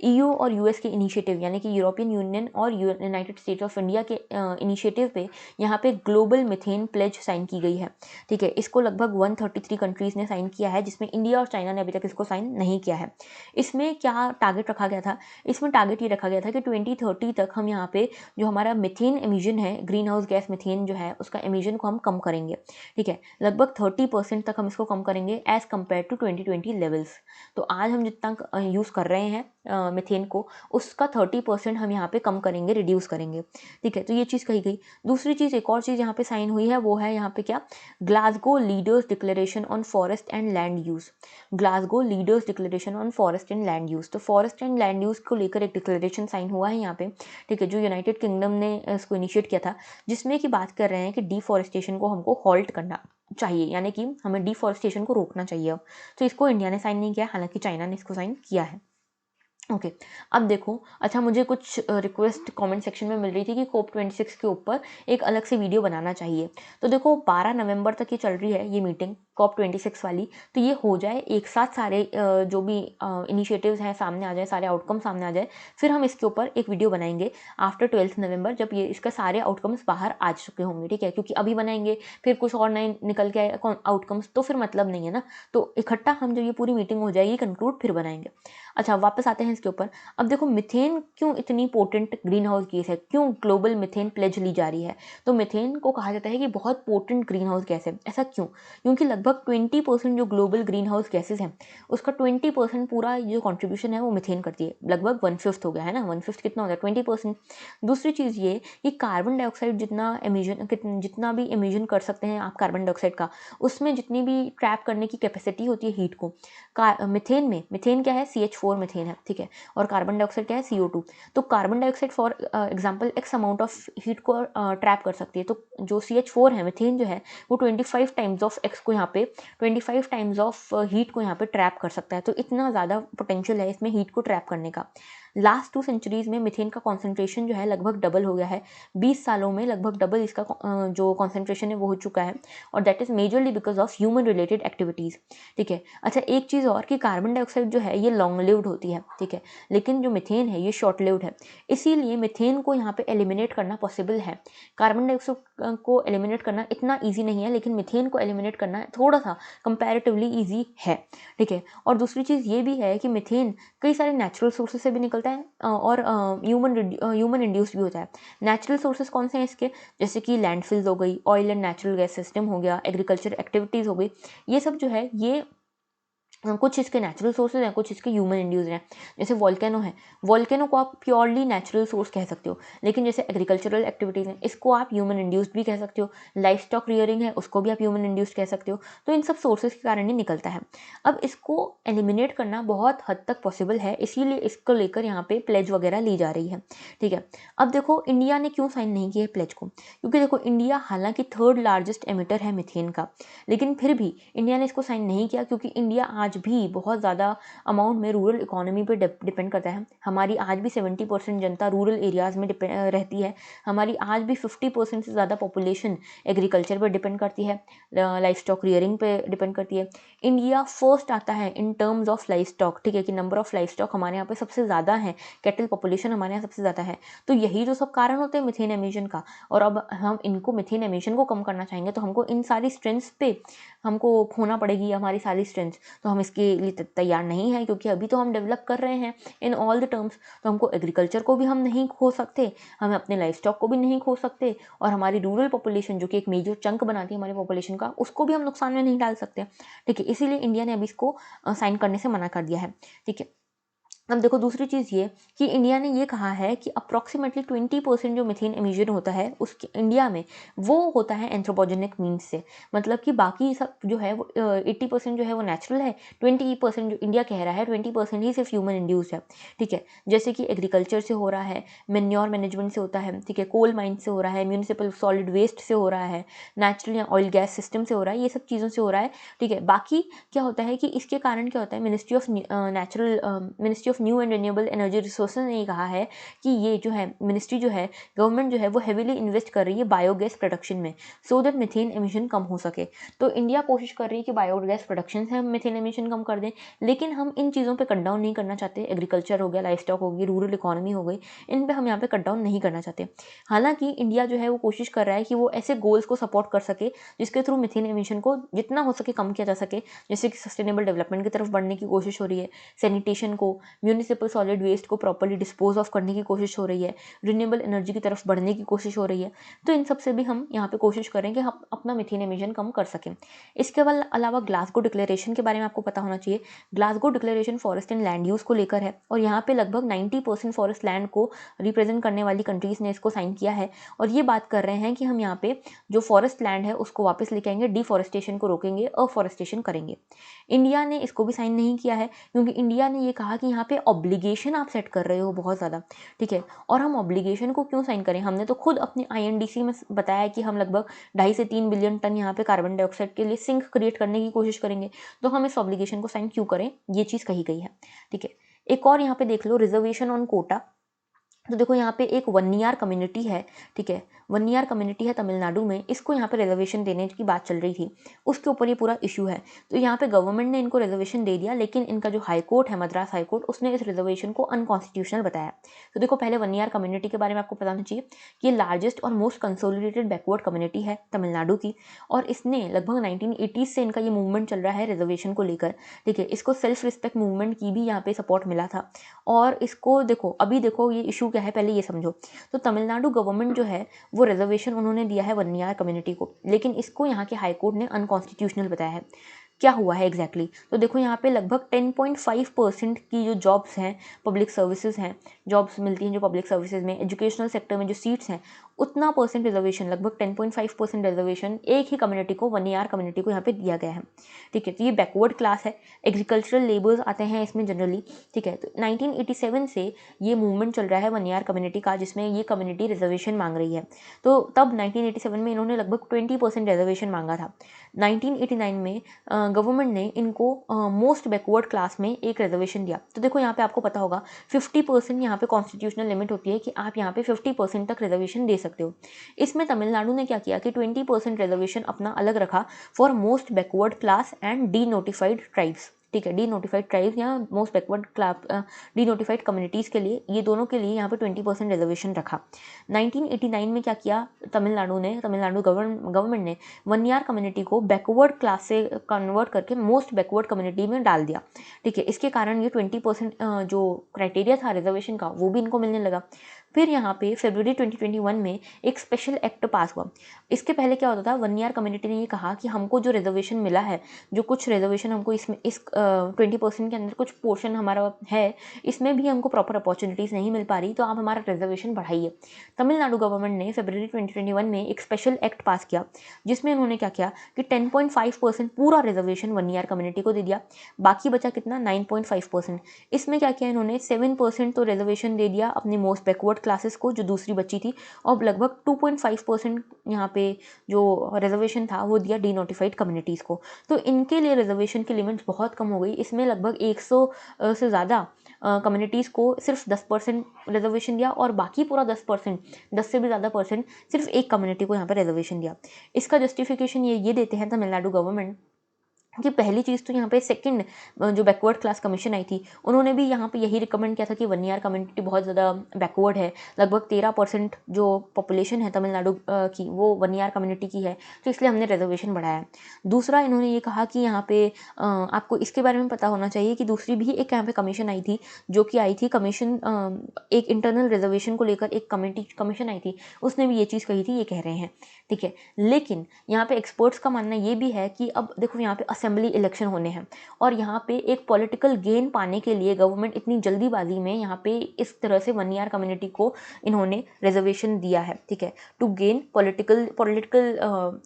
EU और US के इनिशिएटिव यानी कि यूरोपियन यूनियन और यूनाइटेड स्टेट्स ऑफ इंडिया के इनिशिएटिव पे यहाँ पे ग्लोबल मिथेन प्लेज साइन की गई है, ठीक है। इसको लगभग 133 कंट्रीज़ ने साइन किया है, जिसमें इंडिया और चाइना ने अभी तक इसको साइन नहीं किया है। इसमें क्या टारगेट रखा गया था, इसमें टारगेट ये रखा गया था कि 2030 तक हम यहाँ पे जो हमारा मिथेन एमिशन है, ग्रीन हाउस गैस मिथेन जो है उसका एमिशन को हम कम करेंगे, ठीक है। लगभग 30% तक हम इसको कम करेंगे एज कम्पेयर टू 2020 लेवल्स। तो आज हम जितना यूज़ कर रहे हैं मिथेन को, उसका 30% हम यहाँ पे कम करेंगे, रिड्यूस करेंगे, ठीक है। तो ये चीज़ कही गई। दूसरी चीज़, एक और चीज़ यहाँ पे साइन हुई है, वो है यहाँ पे क्या, Glasgow leaders declaration on forest and land use. Glasgow leaders declaration on forest and land use. तो फॉरेस्ट एंड लैंड यूज़ को लेकर एक डिक्लेरेशन साइन हुआ है यहाँ पे, ठीक है, जो यूनाइटेड किंगडम ने इसको इनिशिएट किया था, जिसमें कि बात कर रहे हैं कि डिफॉरेस्टेशन को हमको हॉल्ट करना चाहिए, यानी कि हमें डिफॉरेस्टेशन को रोकना चाहिए अब। तो इसको इंडिया ने साइन नहीं किया, हालांकि चाइना ने इसको साइन किया है। ओके, अब देखो, अच्छा मुझे कुछ रिक्वेस्ट कमेंट सेक्शन में मिल रही थी कि COP26 के ऊपर एक अलग से वीडियो बनाना चाहिए। तो देखो 12 नवंबर तक ये चल रही है ये मीटिंग COP26 वाली, तो ये हो जाए एक साथ, सारे जो भी इनिशिएटिव्स हैं सामने आ जाए, सारे आउटकम सामने आ जाए, फिर हम इसके ऊपर एक वीडियो बनाएंगे आफ्टर 12 नवंबर, जब ये इसका सारे आउटकम्स बाहर आ चुके होंगे, ठीक है। क्योंकि अभी बनाएंगे फिर कुछ और नए निकल के आए आउटकम्स, तो फिर मतलब नहीं है ना। तो इकट्ठा हम जब ये पूरी मीटिंग हो जाएगी कंक्लूड, फिर बनाएंगे। अच्छा, वापस आते हैं इसके ऊपर। अब देखो मिथेन क्यों इतनी पोटेंट ग्रीन हाउस गैस है, क्यों ग्लोबल मिथेन प्लेज ली जा रही है। तो मिथेन को कहा जाता है कि बहुत पोटेंट ग्रीन हाउस गैस है। ऐसा क्यों, क्योंकि लगभग 20% जो ग्लोबल ग्रीन हाउस गैसेज हैं उसका 20% पूरा जो कॉन्ट्रीब्यूशन है वो मिथेन करती है। लगभग 1/5 हो गया है ना, 1/5 कितना हो गया, 20%। दूसरी चीज़ ये कि कार्बन डाइऑक्साइड जितना भी एमिशन कर सकते हैं आप कार्बन डाइऑक्साइड का, उसमें जितनी भी ट्रैप करने की कैपेसिटी होती है हीट को, मिथेन क्या है, CH4 मिथेन है, ठीक है। और कार्बन डाइऑक्साइड क्या है, CO2। तो carbon dioxide for example x amount of heat को ट्रैप कर सकती है। तो जो CH4 है, मिथेन जो है, वो 25 टाइम्स ऑफ एक्स को यहाँ पे 25 टाइम्स ऑफ हीट को यहाँ पे ट्रैप कर सकता है। तो इतना ज़्यादा पोटेंशियल है इसमें हीट को ट्रैप करने का। लास्ट 2 सेंचुरीज़ में मिथेन का कॉन्सेंट्रेशन जो है लगभग डबल हो गया है। 20 सालों में लगभग डबल इसका जो कॉन्सेंट्रेशन है वो हो चुका है, और that is majorly because of human related activities, ठीक है। अच्छा, एक चीज़ और कि कार्बन डाइऑक्साइड जो है ये लॉन्ग लिव्ड होती है, ठीक है, लेकिन जो मिथेन है ये शॉर्ट लिव्ड है। इसीलिए मिथेन को यहाँ पे एलिमिनेट करना पॉसिबल है। कार्बन डाइऑक्साइड को एलिमिनेट करना इतना ईजी नहीं है, लेकिन मिथेन को एलिमिनेट करना थोड़ा सा कंपैरेटिवली ईजी है, ठीक है। और दूसरी चीज़ ये भी है कि मिथेन कई सारे नेचुरल सोर्सेज से भी निकलता है और ह्यूमन इंड्यूस्ड भी होता है। नेचुरल सोर्सेज कौन से हैं इसके, जैसे कि लैंडफिल्स हो गई, oil and natural gas system हो गया, एग्रीकल्चर एक्टिविटीज़ हो गई, ये सब जो है ये कुछ इसके नेचुरल सोर्सेज हैं, कुछ इसके ह्यूमन इंड्यूस्ड हैं। जैसे वॉल्केनो है, वॉल्केनो को आप प्योरली नेचुरल सोर्स कह सकते हो, लेकिन जैसे एग्रीकल्चरल एक्टिविटीज़ हैं इसको आप ह्यूमन इंड्यूस्ड भी कह सकते हो। लाइफ स्टॉक रियरिंग है उसको भी आप ह्यूमन इंड्यूस्ड कह सकते हो। तो इन सब सोर्सेज के कारण ही निकलता है। अब इसको एलिमिनेट करना बहुत हद तक पॉसिबल है, इसीलिए इसको लेकर यहाँ पे प्लेज वगैरह ली जा रही है, ठीक है। अब देखो इंडिया ने क्यों साइन नहीं किया है प्लेज को, क्योंकि देखो इंडिया हालांकि 3rd लार्जेस्ट एमिटर है मिथेन का, लेकिन फिर भी इंडिया ने इसको साइन नहीं किया, क्योंकि इंडिया आज भी बहुत ज़्यादा अमाउंट में रूरल इकोनॉमी पे डिपेंड करता है। हमारी आज भी 70% जनता रूरल एरियाज़ में रहती है। हमारी आज भी 50% से ज़्यादा पॉपुलेशन एग्रीकल्चर पर डिपेंड करती है, लाइफ स्टॉक रियरिंग पे डिपेंड करती है। इंडिया फर्स्ट आता है in terms of life stock, ठीक है, कि नंबर ऑफ लाइफ स्टॉक हमारे यहाँ पे सबसे ज़्यादा है, कैटल पॉपुलेशन हमारे यहाँ सबसे ज़्यादा है। तो यही जो सब कारण होते हैं मीथेन एमिशन का, और अब हम इनको मीथेन एमिशन को कम करना चाहेंगे तो हमको इन सारी स्ट्रेंथ्स पे हमको खोना पड़ेगी हमारी सारी स्ट्रेंथ्स। तो हम इसके लिए तैयार नहीं हैं, क्योंकि अभी तो हम डेवलप कर रहे हैं इन ऑल द टर्म्स। तो हमको एग्रीकल्चर को भी हम नहीं खो सकते, हमें अपने लाइफ स्टॉक को भी नहीं खो सकते, और हमारी रूरल पॉपुलेशन जो कि एक मेजर चंक बनाती है हमारी पॉपुलेशन का, उसको भी हम नुकसान में नहीं डाल सकते, ठीक है। इसीलिए इंडिया ने अभी इसको साइन करने से मना कर दिया है, ठीक है। अब देखो दूसरी चीज़ ये कि इंडिया ने ये कहा है कि अप्रॉक्सीमेटली 20% जो मीथेन एमिशन होता है उसके इंडिया में वो होता है एंथ्रोपोजेनिक मीन्स से। मतलब कि बाकी सब जो है वो 80% जो है वो नेचुरल है, 20% जो इंडिया कह रहा है 20% ही सिर्फ ह्यूमन इंड्यूस्ड है, ठीक है। जैसे कि एग्रीकल्चर से हो रहा है, मेन्योर मैनेजमेंट से होता है, ठीक है, कोल माइन से हो रहा है, म्यूनिसिपल सॉलिड वेस्ट से हो रहा है, नेचुरल या ऑयल गैस सिस्टम से हो रहा है, ये सब चीज़ों से हो रहा है, ठीक है। बाकी क्या होता है कि इसके कारण क्या होता है, ministry of new and renewable energy resources ने कहा है कि ये जो है मिनिस्ट्री जो है, गवर्नमेंट जो है वो हेविली इन्वेस्ट कर रही है बायोगैस प्रोडक्शन में, सो दैट मीथेन एमिशन कम हो सके। तो इंडिया कोशिश कर रही है कि बायोगैस प्रोडक्शन से हम मीथेन एमिशन कम कर दें, लेकिन हम इन चीज़ों पे कट डाउन नहीं करना चाहते। एग्रीकल्चर हो गया, लाइफ स्टॉक होगी, रूरल इकोनॉमी हो गई, इन पे हम यहाँ पे कट डाउन नहीं करना चाहते। हालांकि इंडिया जो है वो कोशिश कर रहा है कि वो ऐसे गोल्स को सपोर्ट कर सके जिसके थ्रू मीथेन एमिशन को जितना हो सके कम किया जा सके। जैसे कि सस्टेनेबल डेवलपमेंट की तरफ बढ़ने की कोशिश हो रही है, सैनिटेशन को, म्यूनिसिपल सॉलिड वेस्ट को प्रॉपर्ली डिस्पोज ऑफ करने की कोशिश हो रही है, रिन्यूएबल एनर्जी की तरफ बढ़ने की कोशिश हो रही है। तो इन सब से भी हम यहाँ पे कोशिश करें कि हम अपना मीथेन एमिशन कम कर सकें। इसके अलावा ग्लासगो डिक्लेरेशन के बारे में आपको पता होना चाहिए। Glasgow declaration forest and land use को लेकर है, और यहाँ पे लगभग 90% फॉरेस्ट लैंड को रिप्रेजेंट करने वाली कंट्रीज़ ने इसको साइन किया है, और ये बात कर रहे हैं कि हम यहाँ पे जो फॉरेस्ट लैंड है उसको वापस लेके आएंगे, डिफॉरेस्टेशन को रोकेंगे, अफॉरेस्टेशन करेंगे। इंडिया ने इसको भी साइन नहीं किया है, क्योंकि इंडिया ने ये कहा कि यहाँ पे ऑब्लिगेशन आप सेट कर रहे हो बहुत ज़्यादा, ठीक है। और हम ऑब्लिगेशन को क्यों साइन करें, हमने तो खुद अपने INDC में बताया कि हम लगभग 2.5 से 3 बिलियन टन यहाँ पे कार्बन डाइऑक्साइड के लिए सिंक क्रिएट करने की कोशिश करेंगे, तो हम इस ऑब्लिगेशन को साइन क्यों करें, ये चीज़ कही गई है, ठीक है। एक और यहाँ पे देख लो, रिजर्वेशन ऑन कोटा। तो देखो यहाँ पे एक वन्नियार कम्युनिटी है, ठीक है, वन्नियार कम्युनिटी है तमिलनाडु में, इसको यहाँ पे रिजर्वेशन देने की बात चल रही थी, उसके ऊपर ये पूरा इशू है। तो यहाँ पे गवर्नमेंट ने इनको रिजर्वेशन दे दिया, लेकिन इनका जो हाई कोर्ट है, मद्रास हाई कोर्ट, उसने इस रिजर्वेशन को अनकॉन्स्टिट्यूशनल बताया। तो देखो पहले वन्नियार कम्युनिटी के बारे में आपको पता होना चाहिए कि ये लार्जेस्ट और मोस्ट कंसोलिडेटेड बैकवर्ड कम्युनिटी है तमिलनाडु की, और इसने लगभग 1980s से इनका ये मूवमेंट चल रहा है रिजर्वेशन को लेकर, ठीक है। इसको सेल्फ रिस्पेक्ट मूवमेंट की भी यहाँ पे सपोर्ट मिला था, और इसको देखो अभी देखो ये इशू क्या है, पहले ये समझो। तो तमिलनाडु गवर्नमेंट जो है वो रिजर्वेशन उन्होंने दिया है वन्नियार कम्युनिटी को, लेकिन इसको यहाँ के हाई कोर्ट ने अनकॉन्स्टिट्यूशनल बताया है। क्या हुआ है एग्जैक्टली तो देखो यहाँ पे लगभग 10.5% की जो जॉब्स हैं, पब्लिक सर्विसेज हैं, जॉब्स मिलती हैं जो पब्लिक सर्विसेज में, एजुकेशनल सेक्टर में जो सीट्स हैं, उतना परसेंट रिजर्वेशन, लगभग 10.5% रिजर्वेशन एक ही कम्युनिटी को, वन्नियार कम्युनिटी को यहाँ पे दिया गया है, ठीक है। तो ये बैकवर्ड क्लास है, एग्रीकल्चरल लेबर्स आते हैं इसमें जनरली, ठीक है। तो 1987 से ये मूवमेंट चल रहा है वन्नियार कम्युनिटी का, जिसमें ये कम्युनिटी रिजर्वेशन मांग रही है। तो तब 1987 में इन्होंने लगभग 20% रिजर्वेशन मांगा था। 1989 में गवर्नमेंट ने इनको मोस्ट बैकवर्ड क्लास में एक रिजर्वेशन दिया। तो देखो यहाँ पे आपको पता होगा 50% यहाँ पे कॉन्स्टिट्यूशनल लिमिट होती है कि आप यहाँ पे 50% तक रिजर्वेशन दे सकते हो। इसमें तमिलनाडु ने क्या किया कि 20% रिजर्वेशन अपना अलग रखा for most backward class and D notified tribes, ठीक है। डी नोटिफाइड ट्राइब्स या most backward class, D notified communities के लिए, ये दोनों के लिए यहाँ पे 20% रिजर्वेशन रखा। 1989 में क्या किया तमिलनाडु गवर्नमेंट ने वन्नियार कम्युनिटी को बैकवर्ड क्लास से कन्वर्ट करके मोस्ट बैकवर्ड कम्युनिटी में डाल दिया, ठीक है। इसके कारण ये 20% जो क्राइटेरिया था रिजर्वेशन का वो भी इनको मिलने लगा। फिर यहाँ पे फरवरी 2021 में एक स्पेशल एक्ट पास हुआ। इसके पहले क्या होता था, वन्नियार कम्युनिटी ने ये कहा कि हमको जो रिजर्वेशन मिला है, जो कुछ रिजर्वेशन हमको इसमें इस 20% के अंदर कुछ पोर्शन हमारा है, इसमें भी हमको प्रॉपर अपॉर्चुनिटीज़ नहीं मिल पा रही, तो आप हमारा रिजर्वेशन बढ़ाइए। तमिलनाडु गवर्नमेंट ने फरवरी 2021 में एक स्पेशल एक्ट पास किया, जिसमें उन्होंने क्या किया कि 10.5% पूरा रिजर्वेशन वन्नियार कम्युनिटी को दे दिया, बाकी बचा कितना 9.5%। इसमें क्या किया इन्होंने 7% तो रिजर्वेशन दे दिया अपनी मोस्ट बैकवर्ड बैकवर्ड क्लासेस को जो दूसरी बची थी, और लगभग 2.5% यहाँ पे जो रिजर्वेशन था वो दिया डीनोटिफाइड कम्युनिटीज़ को। तो इनके लिए रिजर्वेशन की लिमिट बहुत कम हो गई। इसमें लगभग 100 से ज़्यादा कम्युनिटीज़ को सिर्फ 10% रिजर्वेशन दिया, और बाकी पूरा 10%, 10 से भी ज़्यादा परसेंट सिर्फ एक कम्युनिटी को यहाँ पर रिजर्वेशन दिया। इसका जस्टिफिकेशन ये देते हैं तमिलनाडु गवर्नमेंट कि पहली चीज़ तो यहाँ पे सेकंड जो बैकवर्ड क्लास कमीशन आई थी, उन्होंने भी यहाँ पे यही रिकमेंड किया था कि वनियार कम्युनिटी बहुत ज़्यादा बैकवर्ड है। लगभग 13% जो पॉपुलेशन है तमिलनाडु की वो वनियार कम्युनिटी की है, तो इसलिए हमने रिजर्वेशन बढ़ाया है। दूसरा इन्होंने ये कहा कि यहाँ पे आपको इसके बारे में पता होना चाहिए कि दूसरी भी एक यहाँ पे कमीशन आई थी, जो कि आई थी कमीशन एक इंटरनल रिजर्वेशन को लेकर एक कमेटी कमीशन आई थी, उसने भी ये चीज़ कही थी, ये कह रहे हैं, ठीक है। लेकिन यहाँ पे एक्सपर्ट्स का मानना ये भी है कि अब देखो यहाँ पे असेंबली इलेक्शन होने हैं, और यहाँ पे एक पॉलिटिकल गेन पाने के लिए गवर्नमेंट इतनी जल्दीबाजी में यहाँ पे इस तरह से वनियार कम्युनिटी को इन्होंने रिजर्वेशन दिया है, ठीक है, टू गेन पॉलिटिकल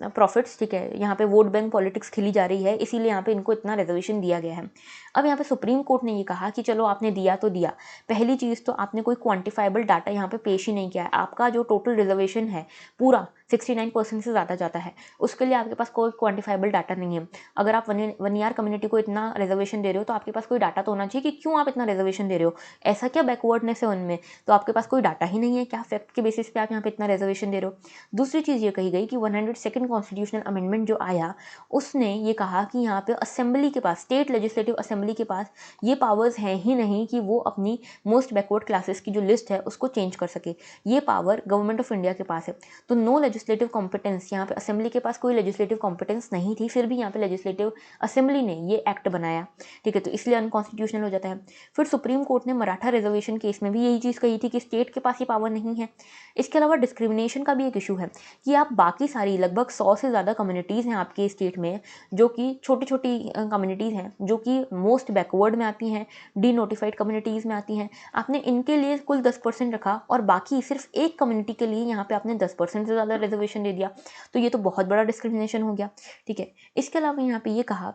प्रॉफिट्स, ठीक है। यहाँ पे वोट बैंक पॉलिटिक्स खेली जा रही है, इसीलिए यहाँ पे इनको इतना रिजर्वेशन दिया गया है। अब यहाँ पे सुप्रीम कोर्ट ने ये कहा कि चलो आपने दिया तो दिया, पहली चीज़ तो आपने कोई क्वान्टिफाइबल डाटा यहाँ पे पेश ही नहीं किया है। आपका जो टोटल रिजर्वेशन है पूरा 69% से ज़्यादा जाता है, उसके लिए आपके पास कोई क्वान्टिफाइबल डाटा नहीं है। अगर आप वनियार कम्युनिटी को इतना रिजर्वेशन दे रहे हो तो आपके पास कोई डाटा तो होना चाहिए कि क्यों आप इतना रिजर्वेशन दे रहे हो, ऐसा क्या बैकवर्डनेस है उनमें, तो आपके पास कोई डाटा ही नहीं है, क्या फैक्ट के बेसिस पे आप यहाँ पे इतना रिजर्वेशन दे रहे हो। दूसरी चीज़ ये कही गई कि 102nd कॉन्स्टिट्यूशनल अमेंडमेंट जो आया, उसने ये कहा कि यहाँ पे असेंबली के पास, स्टेट लेजिस्लेटिव असेंबली के पास ये पावर्स हैं ही नहीं कि वो अपनी मोस्ट बैकवर्ड क्लासेस की जो लिस्ट है उसको चेंज कर सके। ये पावर गवर्नमेंट ऑफ इंडिया के पास है। तो नो लेजिस्लेटिव कॉम्पिटेंस, यहाँ पे असेंबली के पास कोई लेजिस्लेटिव कॉम्पिटेंस नहीं थी, फिर भी यहाँ पे लेजिस्लेटिव असेंबली ने ये एक्ट बनाया, ठीक है, तो इसलिए अनकॉन्स्टिट्यूशनल हो जाता है। फिर सुप्रीम कोर्ट ने मराठा रिजर्वेशन केस में भी यही चीज़ कही थी कि स्टेट के पास ये पावर नहीं है। इसके अलावा डिस्क्रिमिनेशन का भी एक इशू है कि आप बाकी सारी लगभग 100 से ज़्यादा कम्युनिटीज़ हैं आपके स्टेट में, जो कि छोटी छोटी कम्युनिटीज़ हैं, जो कि मोस्ट बैकवर्ड में आती हैं, डी नोटिफाइड कम्युनिटीज़ में आती हैं। आपने इनके लिए कुल 10% रखा, और बाकी सिर्फ एक कम्युनिटी के लिए यहाँ पे आपने 10% से ज़्यादा रिजर्वेशन दे दिया, तो ये तो बहुत बड़ा डिस्क्रिमिनेशन हो गया, ठीक है। इसके अलावा यहाँ पे ये कहा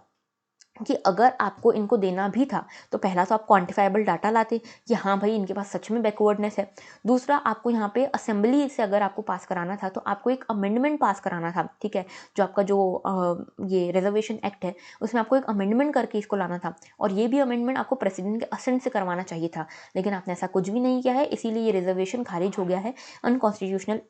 कि अगर आपको इनको देना भी था तो पहला तो आप क्वांटिफाइबल डाटा लाते कि हाँ भाई इनके पास सच में बैकवर्डनेस है। दूसरा, आपको यहाँ पे असेंबली से अगर आपको पास कराना था तो आपको एक अमेंडमेंट पास कराना था, ठीक है, जो आपका जो ये रिजर्वेशन एक्ट है उसमें आपको एक अमेंडमेंट करके इसको लाना था, और ये भी अमेंडमेंट आपको प्रेसिडेंट के असेंट से करवाना चाहिए था, लेकिन आपने ऐसा कुछ भी नहीं किया है, इसीलिए ये रिजर्वेशन खारिज हो गया है, अनकॉन्स्टिट्यूशनल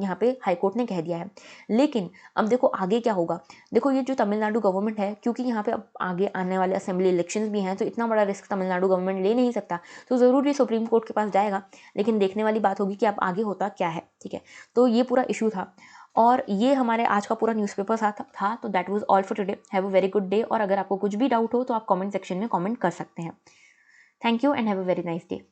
यहाँ पे हाईकोर्ट ने कह दिया है। लेकिन अब देखो आगे क्या होगा। देखो ये जो तमिलनाडु गवर्नमेंट है, क्योंकि यहाँ पे अब आगे आने वाले असेंबली इलेक्शंस भी हैं, तो इतना बड़ा रिस्क तमिलनाडु गवर्नमेंट ले नहीं सकता, तो ज़रूर ये सुप्रीम कोर्ट के पास जाएगा, लेकिन देखने वाली बात होगी कि अब आगे होता क्या है, ठीक है। तो ये पूरा इशू था, और ये हमारे आज का पूरा न्यूज़पेपर था। तो that was all for today. Have a very good day, और अगर आपको कुछ भी डाउट हो तो आप कमेंट सेक्शन में कमेंट कर सकते हैं। Thank you and have a very nice day.